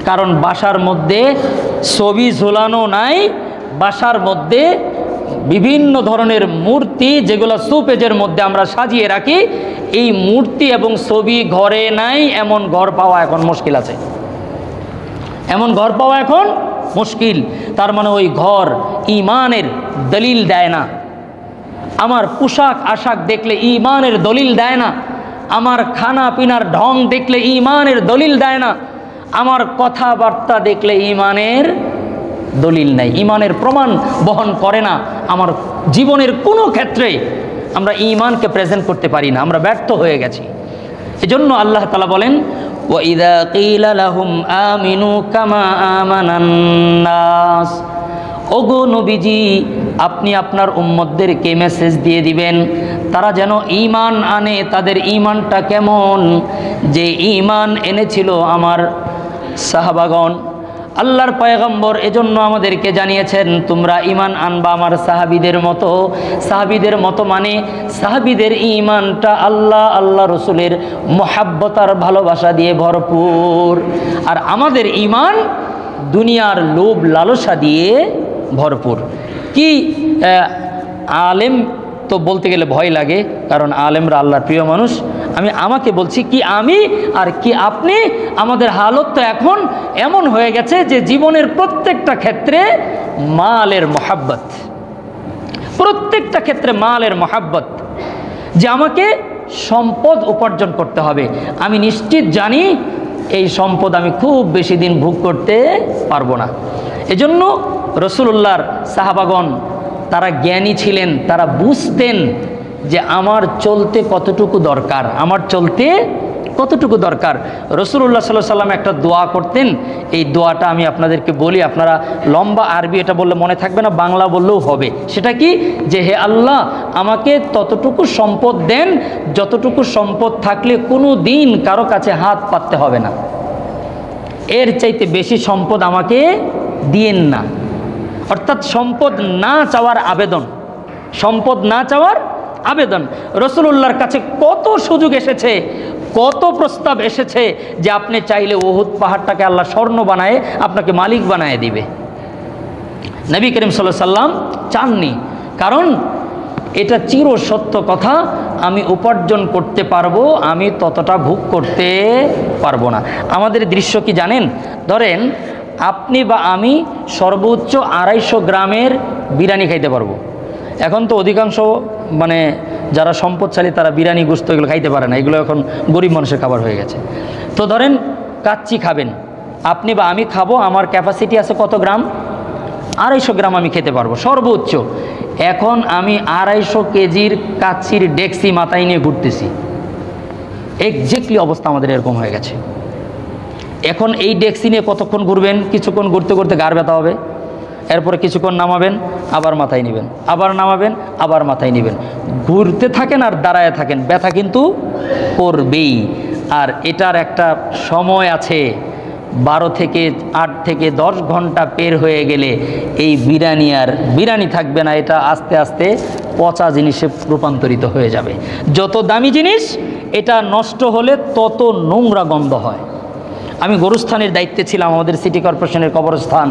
কারণ বাসার মধ্যে ছবি ঝুলানো নাই, বাসার মধ্যে বিভিন্ন ধরনের মূর্তি যেগুলো সুপেজের মধ্যে আমরা সাজিয়ে রাখি, এই মূর্তি এবং ছবি ঘরে নাই। এমন ঘর পাওয়া এখন মুশকিল আছে, এমন ঘর পাওয়া এখন মুশকিল। তার মানে ওই ঘর ঈমানের দলিল দেয় না। আমার পোশাক আশাক দেখলে ঈমানের দলিল দেয় না, আমার খানা পিনার ঢং দেখলে ঈমানের দলিল দেয় না, আমার কথাবার্তা দেখলে ঈমানের দলিল নাই, ঈমানের প্রমাণ বহন করে না। আমার জীবনের কোনো ক্ষেত্রে আমরা ঈমানকে প্রেজেন্ট করতে পারি না, আমরা ব্যর্থ হয়ে গেছি। এজন্য আল্লাহ তাআলা বলেন, ওয়াইদা কিলা লাহুম আমিনু কামা আমানান নাস, ওগো নবীজি, আপনি আপনার উম্মতদেরকে মেসেজ দিয়ে দিবেন তারা যেন ঈমান আনে। তাদের ঈমানটা কেমন? যে ঈমান এনেছিল আমার সাহাবাগণ। আল্লাহর পয়গম্বর এজন্য আমাদেরকে জানিয়েছেন, তোমরা ঈমান আনবা আমার সাহাবীদের মতো। সাহাবীদের মতো মানে সাহাবীদের ঈমানটা আল্লাহ আল্লাহ রসুলের মহাব্বত আর ভালোবাসা দিয়ে ভরপুর। আর আমাদের ঈমান দুনিয়ার লোভ লালসা দিয়ে ভরপুর। কি আলেম তো বলতে গেলে ভয় লাগে, কারণ আলেমরা আল্লাহর প্রিয় মানুষ। আমাকে বলছি কি আমি আর কি আপনি, আমাদের হালত তো এখন এমন হয়ে গেছে যে জীবনের প্রত্যেকটা ক্ষেত্রে মালের মহাব্বত, প্রত্যেকটা ক্ষেত্রে মালের মহাব্বত, যে আমাকে সম্পদ উপার্জন করতে হবে। আমি নিশ্চিত জানি এই সম্পদ আমি খুব বেশি দিন ভোগ করতে পারবো না। এজন্য রাসূলুল্লাহর সাহাবাগণ তারা জ্ঞানী ছিলেন, তারা বুঝতেন যে আমার চলতে কতটুকু দরকার, আমার চলতে কতটুকু দরকার। রাসূলুল্লাহ সাল্লাল্লাহু আলাইহি ওয়াসাল্লাম একটা দোয়া করতেন, এই দোয়াটা আমি আপনাদেরকে বলি, আপনারা লম্বা আরবি এটা বললে মনে থাকবে না, বাংলা বললেও হবে। সেটা কি? যে হে আল্লাহ, আমাকে ততটুকু সম্পদ দেন যতটুকু সম্পদ থাকলে কোনো দিন কারো কাছে হাত পাততে হবে না, এর চাইতে বেশি সম্পদ আমাকে দিয়েন না। অর্থাৎ সম্পদ না চাওয়ার আবেদন, সম্পদ না চাওয়ার আবেদন। রসুলুল্লাহর কাছে কত সুযোগ এসেছে, কত প্রস্তাব এসেছে যে আপনি চাইলে উহুদ পাহাড়টাকে আল্লাহ স্বর্ণ বানায় আপনাকে মালিক বানায় দিবে। নবী করিম সাল্লাল্লাহু আলাইহি সাল্লাম চাননি, কারণ এটা চির সত্য কথা, আমি উপার্জন করতে পারবো, আমি ততটা ভোগ করতে পারবো না। আমাদের দৃশ্য কি জানেন? ধরেন আপনি বা আমি সর্বোচ্চ 250 গ্রামের বিরিয়ানি খাইতে পারবো। এখন তো অধিকাংশ মানে যারা সম্পদশালী তারা বিরিয়ানি গোশত এগুলো খাইতে পারে না, এগুলো এখন গরিব মানুষের খাবার হয়ে গেছে। তো ধরেন কাচ্চি খাবেন, আপনি বা আমি খাবো, আমার ক্যাপাসিটি আছে কত গ্রাম? 250 গ্রাম আমি খেতে পারবো সর্বোচ্চ। এখন আমি 250 কেজির কাচ্চির ডেক্সি মাথায় নিয়ে ঘুরতেছি। এক্স্যাক্টলি অবস্থা আমাদের এরকম হয়ে গেছে। এখন এই ডেক্সি নিয়ে কতক্ষণ ঘুরবেন? কিছুক্ষণ ঘুরতে ঘুরতে গাড় ব্যথা হবে, এরপরে কিছুক্ষণ নামাবেন, আবার মাথায় নেবেন, আবার নামাবেন, আবার মাথায় নেবেন, ঘুরতে থাকেন আর দাঁড়ায় থাকেন, ব্যথা কিন্তু করবেই। আর এটার একটা সময় আছে, 12 থেকে 8 থেকে 10 ঘন্টা পের হয়ে গেলে এই বিরিয়ানি আর বিরিয়ানি থাকবে না, এটা আস্তে আস্তে পচা জিনিসে রূপান্তরিত হয়ে যাবে। যত দামি জিনিস এটা নষ্ট হলে তত নোংরা গন্ধ হয়। আমি গরুস্থানের দায়িত্বে ছিলাম, আমাদের সিটি কর্পোরেশনের কবরস্থান,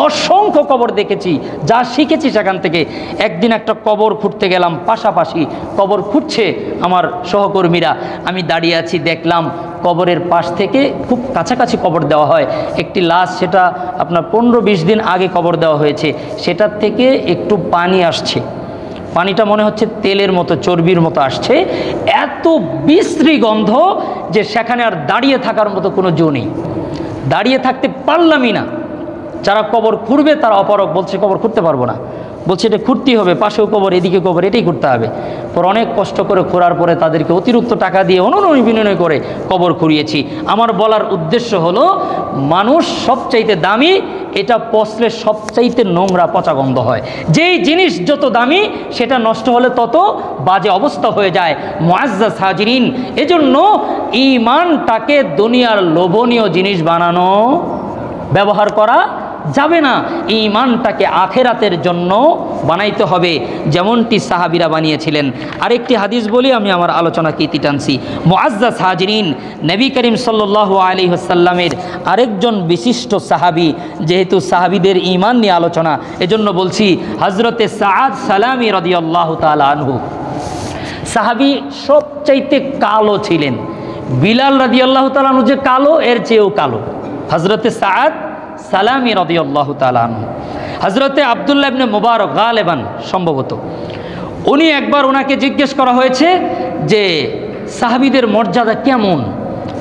অসংখ্য কবর দেখেছি, যা শিখেছি সেখান থেকে। একদিন একটা কবর খুঁড়তে গেলাম, পাশাপাশি কবর খুঁড়ছে আমার সহকর্মীরা, আমি দাঁড়িয়ে আছি, দেখলাম কবরের পাশ থেকে খুব কাছাকাছি কবর দেওয়া হয় একটি লাশ, সেটা আপনার 15-20 দিন আগে কবর দেওয়া হয়েছে, সেটার থেকে একটু পানি আসছে, পানিটা মনে হচ্ছে তেলের মতো, চর্বির মতো আসছে, এত বিশ্রী গন্ধ যে সেখানে আর দাঁড়িয়ে থাকার মতো কোনো জো নেই, দাঁড়িয়ে থাকতে পারলামই না। যারা কবর খুঁড়বে তারা অপারগ, বলছে কবর খুঁড়তে পারবো না, বলছে এটা খুঁড়তেই হবে, পাশেও কবর এদিকে কবর, এটাই করতে হবে। পর অনেক কষ্ট করে খোঁড়ার পরে তাদেরকে অতিরিক্ত টাকা দিয়ে বিনিময় করে কবর খুঁড়িয়েছি। আমার বলার উদ্দেশ্য হলো, মানুষ সবচাইতে দামি, এটা পচলে সবচাইতে নোংরা পচা গন্ধ হয়। যেই জিনিস যত দামি সেটা নষ্ট হলে তত বাজে অবস্থা হয়ে যায়। মুআজ্জাজ হাজিরিন, এজন্য ঈমানটাকে দুনিয়ার লোভনীয় জিনিস বানানো, ব্যবহার করা যাবে না। ঈমানটাকে আখেরাতের জন্য বানাইতে হবে, যেমনটি সাহাবীরা বানিয়েছিলেন। আরেকটি হাদিস বলি, আমি আমার আলোচনাকে ইতি টানছি। মুআজ্জাজ হাজিরিন, নবী করিম সাল্লাল্লাহু আলাইহি ওয়াসাল্লামের আরেকজন বিশিষ্ট সাহাবী, যেহেতু সাহাবীদের ঈমান নিয়ে আলোচনা এজন্য বলছি, হযরতে সাআদ সালামী রাদিয়াল্লাহু তাআলা আনহু। সাহাবী সবচাইতে কালো ছিলেন। বিলাল রাদিয়াল্লাহু তাআলা আনহু যে কালো, এর চেয়েও কালো হযরতে সাআদ সালামী রাদিয়াল্লাহু তাআলা আনহু। হযরতে আব্দুল্লাহ ইবনে মুবারক গালেবান সম্ভবত, উনি একবার ওনাকে জিজ্ঞেস করা হয়েছে যে সাহাবীদের মর্যাদা কেমন,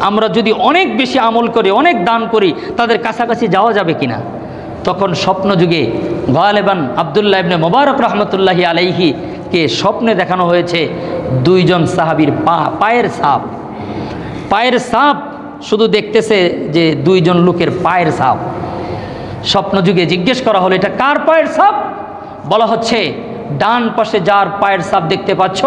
আমরা যদি অনেক বেশি আমল করি, অনেক দান করি, তাদের কাছাকাছি যাওয়া যাবে কিনা। তখন স্বপ্ন যুগে গালেবান আব্দুল্লাহ ইবনে মুবারক রাহমাতুল্লাহি আলাইহি কে স্বপ্নে দেখানো হয়েছে 2 জন সাহাবীর পায়ের ছাপ, পায়ের ছাপ শুধু দেখতেছে যে 2 জন লোকের পায়ের ছাপ। স্বপ্ন যুগে জিজ্ঞেস করা হলো, এটা কার পায়ের ছাপ? বলা হচ্ছে, ডান পাশে যার পায়ের ছাপ দেখতে পাচ্ছ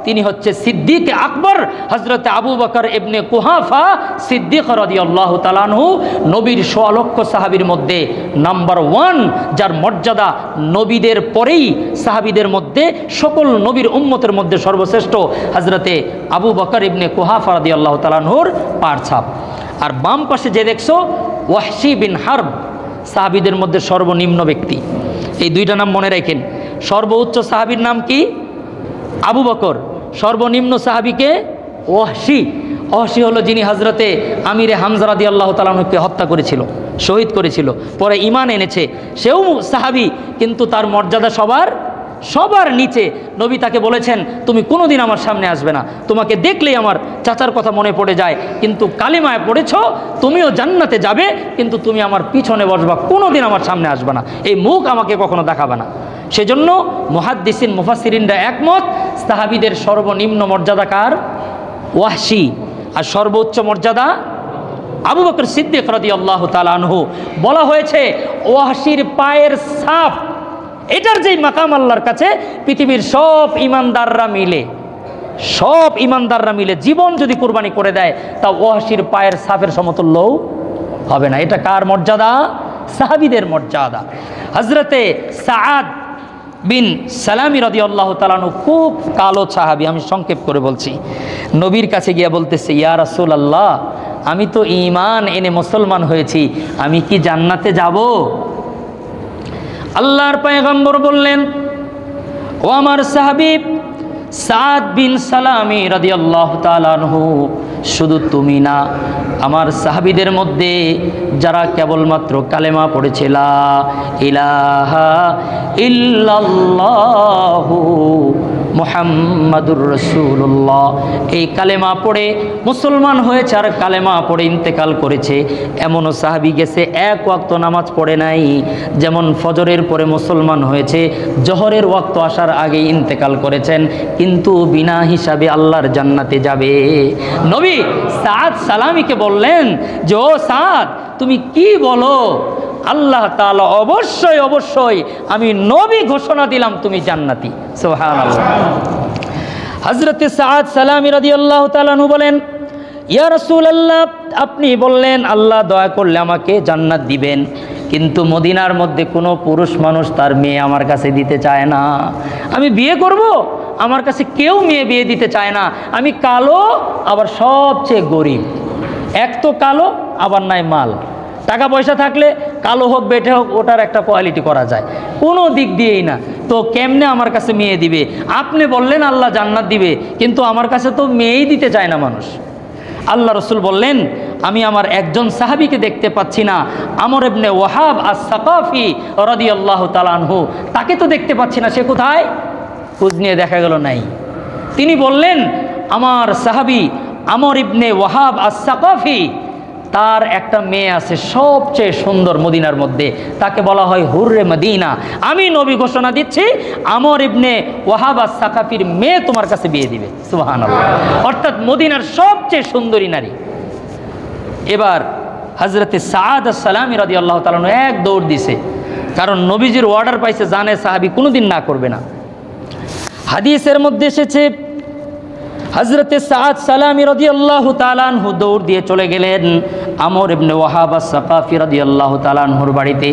তিনি হচ্ছে সিদ্দিক আকবর হযরতে আবু বকর ইবনে কুহাফা সিদ্দিক রাদিয়াল্লাহু তাআলা আনহু, নবীর 100 লক্ষ সাহাবীর মধ্যে নাম্বার 1, যার মর্যাদা নবীদের পরেই সাহাবীদের মধ্যে সকল নবীর উম্মতের মধ্যে সর্বশ্রেষ্ঠ হযরতে আবু বকর ইবনে কুহাফা রাদিয়াল্লাহু তাআলা আনহুর পায়ের ছাপ। আর বাম পাশে যে দেখছো, ওয়াহশি বিন হারব, সাহাবীদের মধ্যে সর্বনিম্ন ব্যক্তি। এই 2টা নাম মনে রাখেন। সর্বোচ্চ সাহাবীর নাম কি? আবু বকর। সর্বনিম্ন সাহাবীকে ওয়াহশি। ওয়াহশি হলো যিনি হযরতে আমিরে হামজা রাদিয়াল্লাহু তাআলা আনহুকে হত্যা করেছিল, শহীদ করেছিল, পরে ঈমান এনেছে। সেও সাহাবী, কিন্তু তার মর্যাদা সবার নিচে। নবী তাকে বলেছেন, তুমি কোনোদিন আমার সামনে আসবে না, তোমাকে দেখলেই আমার চাচার কথা মনে পড়ে যায়, কিন্তু কালিমায় পড়েছ, তুমিও জান্নাতে যাবে, কিন্তু তুমি আমার পিছনে বসবা, কোনোদিন আমার সামনে আসবে না, এই মুখ আমাকে কখনো দেখাবে না। সেজন্য মুহাদ্দিসিন মুফাসসিরিনরা একমত, সাহাবীদের সর্বনিম্ন মর্যাদা কার? ওয়াহশি। আর সর্বোচ্চ মর্যাদা আবু বকর সিদ্দিক রাদিয়াল্লাহু তাআলা আনহু। বলা হয়েছে ওয়াহশির পায়ের ছাপ, এটার যেই মাকাম আল্লাহর কাছে, পৃথিবীর সব ইমানদাররা মিলে জীবন যদি কুরবানি করে দেয়, তা ওয়াহশির পায়ের ছাপের সমতুল্যও হবে না। এটা কার মর্যাদা? সাহাবীদের মর্যাদা। হযরতে সাআদ বিন সালামি রাদিয়াল্লাহু তাআলা আনহু খুব কালো সাহাবী, আমি সংক্ষেপ করে বলছি। নবীর কাছে গিয়ে বলতেছে, ইয়া রাসূলুল্লাহ, আমি তো ঈমান এনে মুসলমান হয়েছি, আমি কি জান্নাতে যাব? আল্লাহর পয়গম্বর বললেন, ও আমার সাহাবী সাদ বিন সালামি রাদিয়াল্লাহু তাআলা আনহু, শুধু তুমি না, আমার সাহাবীদের মধ্যে যারা কেবলমাত্র কালেমা পড়েছে লা ইলাহা ইল্লাল্লাহু মুহাম্মাদুর রাসূলুল্লাহ, এই কালেমা পড়ে মুসলমান হয়েছে আর কালেমা পড়ে ইন্তেকাল করেছে, এমনও সাহাবী গেছে এক ওয়াক্ত নামাজ পড়ে নাই, যেমন ফজরের পরে মুসলমান হয়েছে, জোহরের ওয়াক্ত আসার আগেই ইন্তেকাল করেছেন, কিন্তু বিনা হিসাবে আল্লাহর জান্নাতে যাবে। নবী সাদ সালামীকে বললেন যে, ও সাদ, তুমি কি বলো? আল্লাহ তাআলা অবশ্যই অবশ্যই, আমি নবী ঘোষণা দিলাম তুমি জান্নাতি। সুবহানাল্লাহ। হযরতে সাদ সালামী রাদিয়াল্লাহু তাআলা আনহু বলেন, ইয়া রাসূলুল্লাহ, আপনি বললেন আল্লাহ দয়া করলে আমাকে জান্নাত দিবেন, কিন্তু মদিনার মধ্যে কোনো পুরুষ মানুষ তার মেয়ে আমার কাছে দিতে চায় না। আমি বিয়ে করব, আমার কাছে কেউ মেয়ে বিয়ে দিতে চায় না। আমি কালো, আবার সবচেয়ে গরিব, এক তো কালো, আবার নাই মাল। টাকা পয়সা থাকলে কালো হোক বেটে হোক ওটার একটা কোয়ালিটি করা যায়, কোনো দিক দিয়েই না, তো কেমনে আমার কাছে মেয়ে দিবে? আপনি বললেন আল্লাহ জান্নাত দিবে, কিন্তু আমার কাছে তো মেয়েই দিতে চায় না মানুষ। আল্লাহ রসুল বললেন, আমি আমার একজন সাহাবীকে দেখতে পাচ্ছি না, আমর ইবনে ওয়াহাব আস-সাকাফি রাদিয়াল্লাহু তাআলা আনহু, তাকে তো দেখতে পাচ্ছি না, সে কোথায়? খোঁজ নিয়ে দেখা গেল নাই। তিনি বললেন, আমার সাহাবী আমর ইবনে ওয়াহাব আস-সাকাফি, তার একটা মেয়ে আছে সবচেয়ে সুন্দর মদিনার মধ্যে, তাকে বলা হয় হুররে মদিনা। আমি নবী ঘোষণা দিচ্ছি, আমর ইবনে ওয়াহাব আস-সাকাফির মেয়ে তোমার কাছে বিয়ে দিবে। সুবহানাল্লাহ। অর্থাৎ মদিনার সবচেয়ে সুন্দরী নারী। এবার হযরতে সাদ সালামী রাদিয়াল্লাহু তাআলা এক দৌড় দিছে, কারণ নবীজির অর্ডার পাইছে, জানে সাহাবী কোনোদিন না করবে না। হাদিসের মধ্যে এসেছে, হযরতে সাদ সালামী রাদিয়াল্লাহু তাআলা আনহু দৌড় দিয়ে চলে গেলেন আমর ইবনে ওয়াহাব আস-সাকাফি রাদিয়াল্লাহু তাআলা আনহুর বাড়িতে,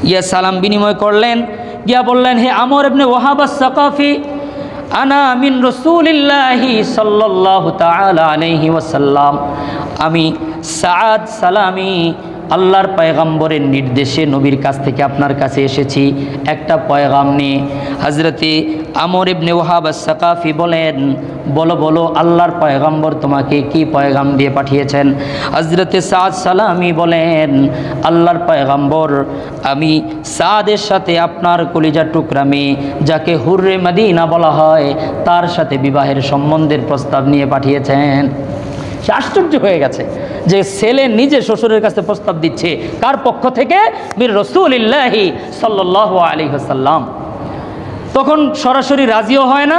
গিয়া সালাম বিনিময় করলেন, গিয়া বললেন, হে আমর ইবনে ওয়াহাব আস-সাকাফি, আনা মিন রাসূলিল্লাহি সাল্লাল্লাহু তাআলা আলাইহি ওয়াসাল্লাম, আমি সাদ সালামী আল্লাহর পয়গম্বরের নির্দেশে নবীর কাছ থেকে আপনার কাছে এসেছি একটা পয়গাম নিয়ে। হযরতে আমর ইবনে ওয়াহাব আস-সাকাফি বলেন, বলো বলো আল্লাহর পয়গম্বর তোমাকে কি পয়গাম দিয়ে পাঠিয়েছেন? হযরতে সাদ সালামী বলেন, আল্লাহর পয়গম্বর আমি সাদের সাথে আপনার কলিজার টুকরা মেয়ে, যাকে হুররে মদিনা বলা হয়, তার সাথে বিবাহের সম্বন্ধের প্রস্তাব নিয়ে পাঠিয়েছেন। সে আশ্চর্য হয়ে গেছে যে ছেলে নিজে শ্বশুরের কাছে প্রস্তাব দিচ্ছে, কার পক্ষ থেকে? বীর রাসূলুল্লাহি সাল্লাল্লাহু আলাইহি ওয়াসাল্লাম। তখন সরাসরি রাজিও হয় না,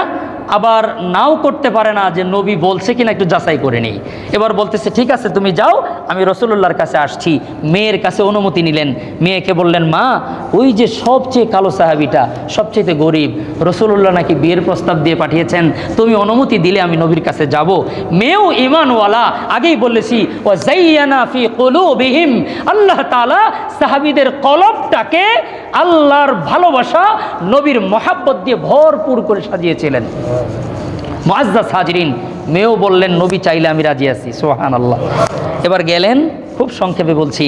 আবার নাও করতে পারে না, যে নবী বলছে কিনা একটু যাচাই করে নেই। এবার বলতেছে, ঠিক আছে তুমি যাও, আমি রাসূলুল্লাহর কাছে আসছি। মেয়ের কাছে অনুমতি নিলেন, মেয়েকে বললেন, মা, ওই যে সবচেয়ে কালো সাহাবীটা, সবচেয়ে গরিব, রাসূলুল্লাহ নাকি বিয়ের প্রস্তাব দিয়ে পাঠিয়েছেন, তুমি অনুমতি দিলে আমি নবীর কাছে যাব। মেয়েও ঈমানওয়ালা, আগেই বলেছি, ওয়া যায়্যানা ফি কুলুবিহিম, আল্লাহ তাআলা সাহাবীদের কলবটাকে আল্লাহর ভালোবাসা, নবীর মহাব্বত দিয়ে ভরপুর করে সাজিয়েছিলেন। মুআজ্জাজ হাজিরিন, মেয়েও বললেন, নবী চাইলে আমি রাজি আছি। সুবহানাল্লাহ। এবার গেলেন, খুব সংক্ষেপে বলছি,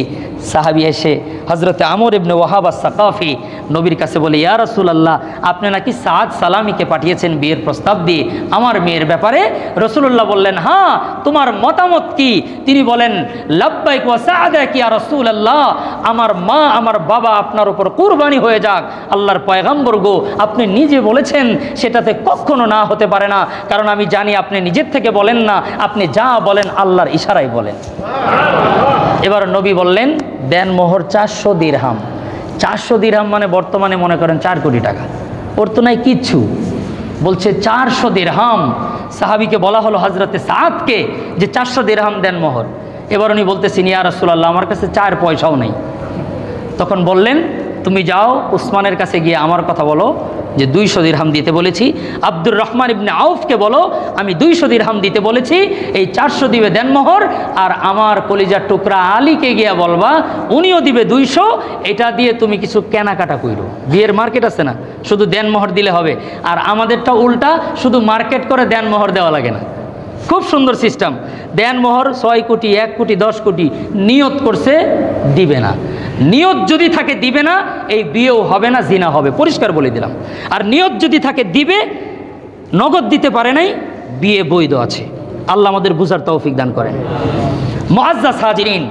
সাহাবী এসে হযরতে আমর ইবনে ওয়াহাব আস-সাকাফি নবীর কাছে বলে, ইয়া রাসূলুল্লাহ, আপনি নাকি সাদ সালামীকে পাঠিয়েছেন বিয়ের প্রস্তাব দিয়ে আমার মেয়ের ব্যাপারে? রাসূলুল্লাহ বললেন, হ্যাঁ, তোমার মতামত কি? তিনি বলেন, লাব্বাইক ওয়া সা'দাক ইয়া রাসূলুল্লাহ, আমার মা আমার বাবা আপনার উপর কুরবানি হয়ে যাক। আল্লাহর পয়গম্বর গো, আপনি নিজে বলেছেন, সেটাতে কখনো না হতে পারে না, কারণ আমি জানি আপনি নিজের থেকে বলেন না, আপনি যা বলেন আল্লাহর ইশারায় বলেন। এবার নবী বললেন, দেন মোহর 400 দিরহাম। 400 দিরহাম মানে বর্তমানে মনে করেন 4 কোটি টাকা। ওর তো নাই কিচ্ছু, বলছে 400 দিরহাম। সাহাবীকে বলা হলো, হযরতে সাদকে, যে 400 দিরহাম দেন মোহর। এবার উনি বলতেছেন, ইয়া রাসূলুল্লাহ, আমার কাছে 4 পয়সাও নেই। তখন বললেন, তুমি যাও উসমানের কাছে গিয়ে আমার কথা বলো, যে 200 দিরহাম দিতে বলেছি। আব্দুর রহমান ইবনে আউফকে বলো আমি 200 দিরহাম দিতে বলেছি, এই 400 দিবে দেনমোহর, আর আমার কলিজার টুকরা আলীকে গিয়া বলবা উনিও দিবে 200, এটা দিয়ে তুমি কিছু কেনাকাটা কইরো। বিয়ের মার্কেট আছে না, শুধু দেনমোহর দিলে হবে। আর আমাদেরটা উল্টা, শুধু মার্কেট করে দেনমোহর দেওয়া লাগে না। খুব সুন্দর সিস্টেম। দেনমোহর 6 কোটি, 1 কোটি, 10 কোটি, নিয়ত করছে দিবে না। নিয়ত যদি থাকে দিবে না, এই বিয়েও হবে না, জিনা হবে, পরিষ্কার বলে দিলাম। আর নিয়ত যদি থাকে দিবে, নগদ দিতে পারে নাই, বিয়ে বৈধ আছে। আল্লাহ আমাদের বুঝার তৌফিক দান করেন। মুআজ্জাজ হাজিরিন,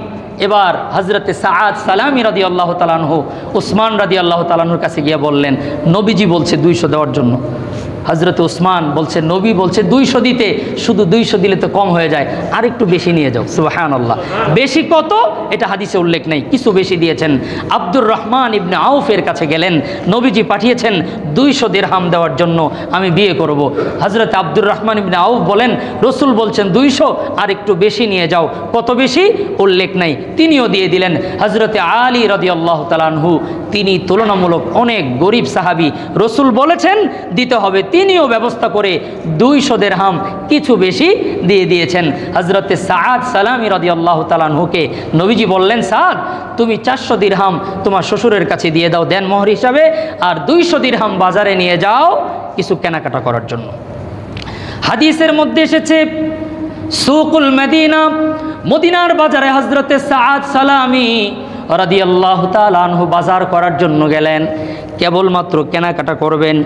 এবার হযরতে সাআদ সালামি রাদিয়াল্লাহু তাআলা আনহু উসমান রাদিয়াল্লাহু তাআলা আনহুর কাছে গিয়ে বললেন, নবীজি বলছে 200 দেওয়ার জন্য। হযরত উসমান বলছে, নবী বলছে 200 দিতে, শুধু 200 দিলে তো কম হয়ে যায়, আর একটু বেশি নিয়ে যাও। সুবহানাল্লাহ। বেশি কত এটা হাদিসে উল্লেখ নেই, কিছু বেশি দিয়েছেন। আব্দুর রহমান ইবনে আউফের কাছে গেলেন, নবীজি পাঠিয়েছেন 200 দিরহাম দেওয়ার জন্য, আমি বিয়ে করব। হযরত আব্দুর রহমান ইবনে আউফ বলেন, রসুল বলছেন 200, আর একটু বেশি নিয়ে যাও। কত বেশি উল্লেখ নাই, তিনিও দিয়ে দিলেন। হযরতে আলী রাদিয়াল্লাহু তাআলা আনহু, তিনি তুলনামূলক অনেক গরিব সাহাবী, রসুল বলেছেন দিতে হবে, তিনিও ব্যবস্থা করে 200 দিরহাম কিছু বেশি দিয়ে দিয়েছেন। হযরতে সাআদ সালামি রাদিয়াল্লাহু তাআলা আনহুকে নবীজি বললেন, সাআদ তুমি 400 দিরহাম তোমার শ্বশুরের কাছে দিয়ে দাও দেনমোহর হিসাবে, আর 200 দিরহাম বাজারে নিয়ে যাও কিছু কেনাকাটা করার জন্য। হাদিসের মধ্যে এসেছে সুকুল মদিনা, মদিনার বাজারে হযরতে সাআদ সালামি রাদিয়াল্লাহু তাআলা আনহু বাজার করার জন্য গেলেন। কেবলমাত্র কেনাকাটা করবেন,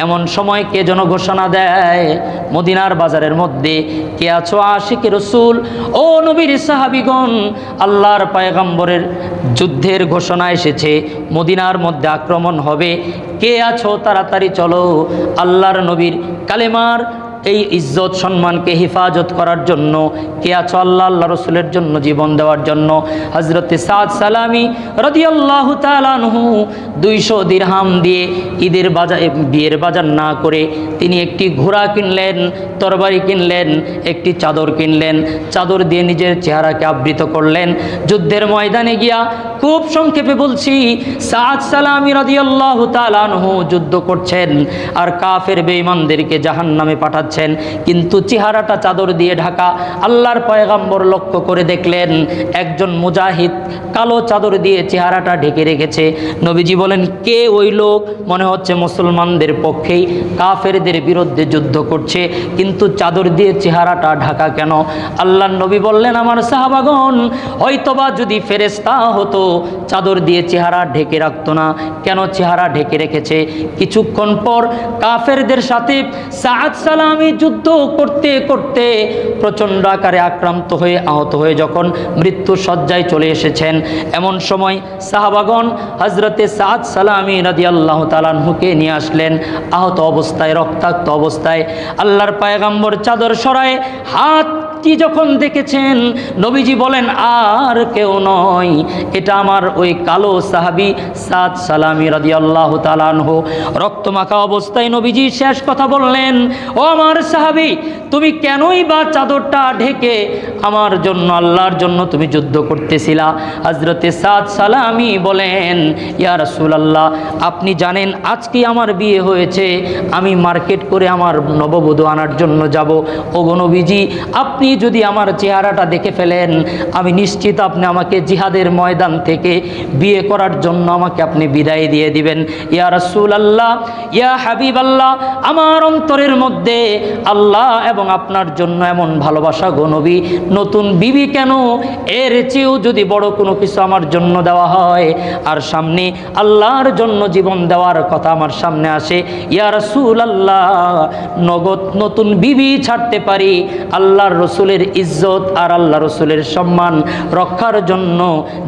এমন সময় কে যেন ঘোষণা দেয় মদিনার বাজারের মধ্যে, কে আছো আশিকে রসুল, ও নবীর সাহাবীগণ, আল্লাহর পয়গম্বরের যুদ্ধের ঘোষণা এসেছে, মদিনার মধ্যে আক্রমণ হবে, কে আছো তাড়াতাড়ি চলো আল্লাহর নবীর কালেমার এই ইজ্জত সম্মানকে হেফাজত করার জন্য, কে আছো আল্লাহ আল্লাহ রসুলের জন্য জীবন দেওয়ার জন্য। হযরতে সাদ সালামি রাদিয়াল্লাহু তাআলা আনহু 200 দিরহাম দিয়ে ঈদের বাজার, বিয়ের বাজার না করে তিনি একটি ঘোড়া কিনলেন, তরবারি কিনলেন, একটি চাদর কিনলেন, চাদর দিয়ে নিজের চেহারাকে আবৃত করলেন। যুদ্ধের ময়দানে গিয়া, খুব সংক্ষেপে বলছি, সাদ সালামি রাদিয়াল্লাহু তাআলা আনহু যুদ্ধ করছেন আর কাফের বেঈমানদেরকে জাহান্নামে পাঠাচ্ছেন, কিন্তু চেহারাটা চাদর দিয়ে ঢাকা। আল্লাহর পয়গম্বর লক্ষ্য করে দেখলেন একজন মুজাহিদ কালো চাদর দিয়ে চেহারাটা ঢেকে রেখেছে। নবীজি বলেন, কে ওই লোক? মনে হচ্ছে মুসলমানদের পক্ষেই কাফেরদের বিরুদ্ধে যুদ্ধ করছে, কিন্তু চাদর দিয়ে চেহারাটা ঢাকা কেন? আল্লাহর নবী বললেন, আমার সাহাবাগণ, হয়তোবা যদি ফেরেশতা হতো চাদর দিয়ে চেহারা ঢেকে রাখতো না। কেন চেহারা ঢেকে রেখেছে? কিছুক্ষণ পর কাফেরদের সাথে সাআদ সালামি যুদ্ধ করতে করতে প্রচণ্ড আকারে আক্রান্ত হয়ে আহত হয়ে যখন মৃত্যু শয্যায় চলে এসেছেন, এমন সময় সাহাবাগণ হযরতে সাআদ সালামি রাদিয়াল্লাহু তাআলা আনহুকে নিয়ে আসলেন আহত অবস্থায়, রক্তাক্ত অবস্থায়। আল্লাহর পয়গম্বর চাদর সরায় হাতটি যখন দেখেছেন, নবীজি বলেন, আর কেউ নয়, এটা আমার ওই কালো সাহাবী সাদ সালামি রাদিয়াল্লাহু তাআলা আনহু। রক্তমাখা অবস্থায় নবীজি শেষ কথা বললেন, ও আমার সাহাবী, তুমি কেনই বা চাদরটা ঢেকে আমার জন্য, আল্লাহর জন্য তুমি যুদ্ধ করতেছিলা? হযরতে সাদ সালামি বলেন, ইয়া রাসূলুল্লাহ, আপনি জানেন আজকে আমার বিয়ে হয়েছে, আমি মার্কেট করে আমার নববধূ আনার জন্য যাব। ওগো নবীজি, আপনি যদি আমার চেহারাটা দেখে ফেলেন, আমি নিশ্চিত আপনি আমাকে জিহাদের ময়দান থেকে বিয়ে করার জন্য আমাকে আপনি বিদায় দিয়ে দিবেন। ইয়া রাসূলুল্লাহ, ইয়া হাবিবাল্লাহ, আমার অন্তরের মধ্যে আল্লাহ এবং আপনার জন্য এমন ভালোবাসা গো নবী, নতুন বিবি কেন, এর চেয়েও যদি বড় কোনো কিছু আমার জন্য দেওয়া হয়, আর সামনে আল্লাহর জন্য জীবন দেওয়ার কথা আমার সামনে আসে, ইয়া রাসূলুল্লাহ, নগদ নতুন বিবি ছাড়তে পারি, আল্লাহর রসুলের ইজ্জত আর আল্লাহ রসুলের সম্মান রক্ষার জন্য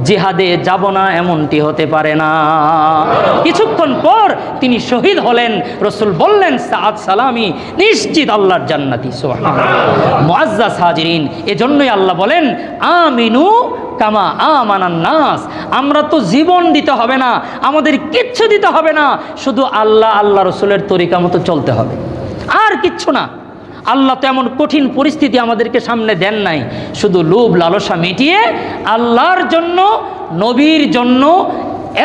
জিহাদে যাব না, এমনটি হতে পারে না। কিছুক্ষণ পর তিনি শহীদ হলেন। রসুল বললেন, সাআদ সালামি নিশ্চিত আল্লাহর জান্নাতি। সুবহানাল্লাহ। মুআজ্জাজ হাজিরিন, এজন্যই আল্লাহ বলেন, আমিনু কামা আমানান নাস। আমরা তো জীবন দিতে হবে না, আমাদের কিচ্ছু দিতে হবে না, শুধু আল্লাহ আল্লাহ রসুলের তরিকা মতো চলতে হবে, আর কিচ্ছু না। আল্লাহ তো এমন কঠিন পরিস্থিতি আমাদেরকে সামনে দেন নাই, শুধু লোভ লালসা মিটিয়ে আল্লাহর জন্য, নবীর জন্য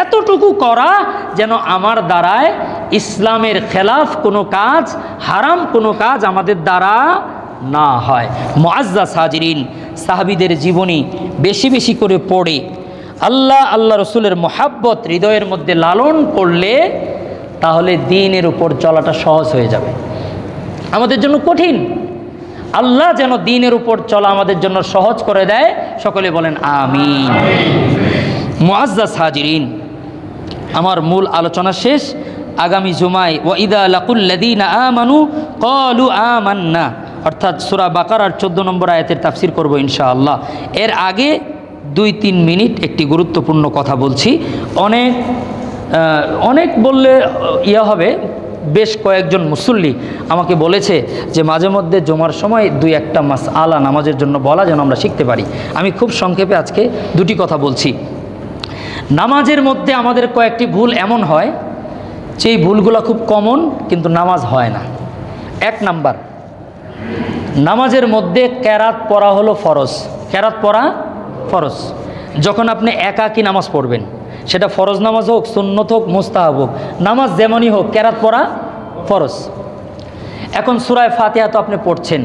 এতটুকু করা যেন আমার দ্বারায় ইসলামের খেলাফ কোনো কাজ, হারাম কোনো কাজ আমাদের দ্বারা না হয়। মুআজ্জাজ হাজিরিন, সাহাবীদের জীবনী বেশি বেশি করে পড়ে আল্লাহ রসুলের মহাব্বত হৃদয়ের মধ্যে লালন করলে তাহলে দ্বীনের উপর চলাটা সহজ হয়ে যাবে। আমাদের জন্য কঠিন, আল্লাহ যেন দ্বীনের উপর চলা আমাদের জন্য সহজ করে দেয়। সকলে বলেন আমিন। মুআজ্জাজ হাজিরিন, আমার মূল আলোচনা শেষ। আগামী জুমায় ওয়াইদা লাকুল্লাযীনা আমানু ক্বালু আমান্না, অর্থাৎ সূরা বাকারার 14 নম্বর আয়াতের তাফসীর করব ইনশাআল্লাহ। এর আগে 2-3 মিনিট একটি গুরুত্বপূর্ণ কথা বলছি। অনেক বললে ইয়া হবে, বেশ কয়েকজন মুসল্লি আমাকে বলেছে যে মাঝে মধ্যে জুমার সময় 2-1টা মাসআলা নামাজের জন্য বলা, যেন আমরা শিখতে পারি। আমি খুব সংক্ষেপে আজকে 2টি কথা বলছি। নামাজের মধ্যে আমাদের কয়েকটি ভুল এমন হয় যে এই ভুলগুলো খুব কমন, কিন্তু নামাজ হয় না। 1 নাম্বার, নামাজের মধ্যে কেরাত পড়া হলো ফরজ। কেরাত পড়া ফরজ। যখন আপনি একাকী নামাজ পড়বেন, সেটা ফরজ নামাজ হোক, সুন্নত হোক, মুস্তাহাব হোক, নামাজ যেমনই হোক, কেরাত পড়া ফরজ। এখন সূরা ফাতিহা তো আপনি পড়ছেন,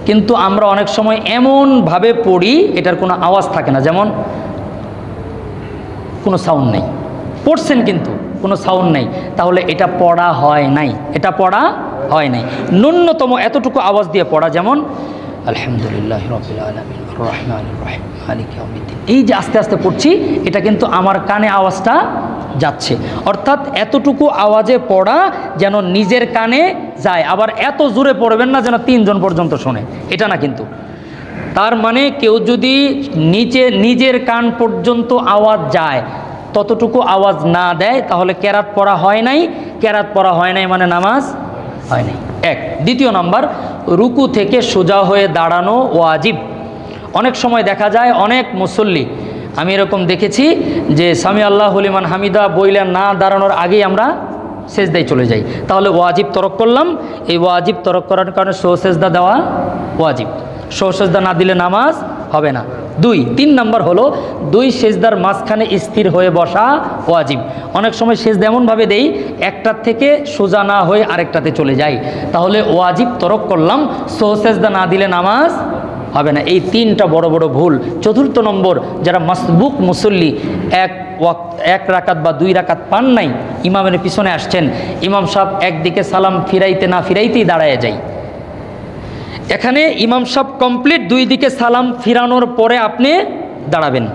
কিন্তু আমরা অনেক সময় এমনভাবে পড়ি এটার কোনো আওয়াজ থাকে না, যেমন কোনো সাউন্ড নেই। পড়ছেন কিন্তু কোনো সাউন্ড নেই, তাহলে এটা পড়া হয় নাই, এটা পড়া হয় নাই। ন্যূনতম এতটুকু আওয়াজ দিয়ে পড়া, যেমন আলহামদুলিল্লাহ রাব্বিল আলামিন আর রহমানির রহিম মালিক ইয়াউমিদ্দিন। এই যে আস্তে আস্তে পড়ছি, এটা কিন্তু আমার কানে আওয়াজটা যাচ্ছে। অর্থাৎ এতটুকু আওয়াজে পড়া যেন নিজের কানে যায়। আবার এত জোরে পড়বেন না যেন 3 জন পর্যন্ত শোনে, এটা না কিন্তু। তার মানে কেউ যদি নিজের কান পর্যন্ত আওয়াজ যায়, ততটুকু আওয়াজ না দেয়, তাহলে কেরাত পড়া হয় নাই। কেরাত পড়া হয় নাই মানে নামাজ হয় নাই। 1। দ্বিতীয় নাম্বার, রুকু থেকে সোজা হয়ে দাঁড়ানো ওয়াজিব। অনেক সময় দেখা যায় অনেক মুসল্লি, আমি এরকম দেখেছি যে সামি আল্লাহু লিমান হামিদা বইলে না দাঁড়ানোর আগেই আমরা সেজদায় চলে যাই। তাহলে ওয়াজিব তরক করলাম। এই ওয়াজিব তরক করার কারণে সেজদা দেওয়া ওয়াজিব। সেজদা না দিলে নামাজ হবে না। 3 নাম্বার হলো 2 সেজদার মাঝখানে স্থির হয়ে বসা ওয়াজিব। অনেক সময় সেজদা এমনভাবে দেই একটার থেকে সোজা না হয়ে আরেকটাতে চলে যায়, তাহলে ওয়াজিব তরক করলাম। সেজদা না দিলে নামাজ হবে না। এই 3টা বড় বড় ভুল। 4র্থ নম্বর, যারা মাসবুক মুসল্লি, 1 রাকাত বা 2 রাকাত পান নাই, ইমামের পিছনে আসছেন, ইমাম সাহেব একদিকে সালাম ফিরাইতে না ফিরাইতেই দাঁড়ায় যায়। এখানে ইমাম সাহেব কমপ্লিট 2 দিকে সালাম ফিরানোর পরে আপনি দাঁড়াবেন।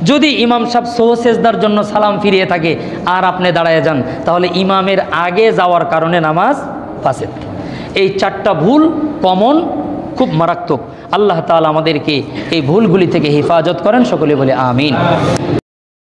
যদি ইমাম সাহেব সেজদার জন্য সালাম ফিরিয়ে থাকে আর আপনি দাঁড়ায় যান, তাহলে ইমামের আগে যাওয়ার কারণে নামাজ ফাসেদ। এই 4টা ভুল কমন, খুব মারাত্মক। আল্লাহ তাআলা আমাদেরকে এই ভুলগুলি থেকে হেফাজত করেন। সকলে বলে আমিন।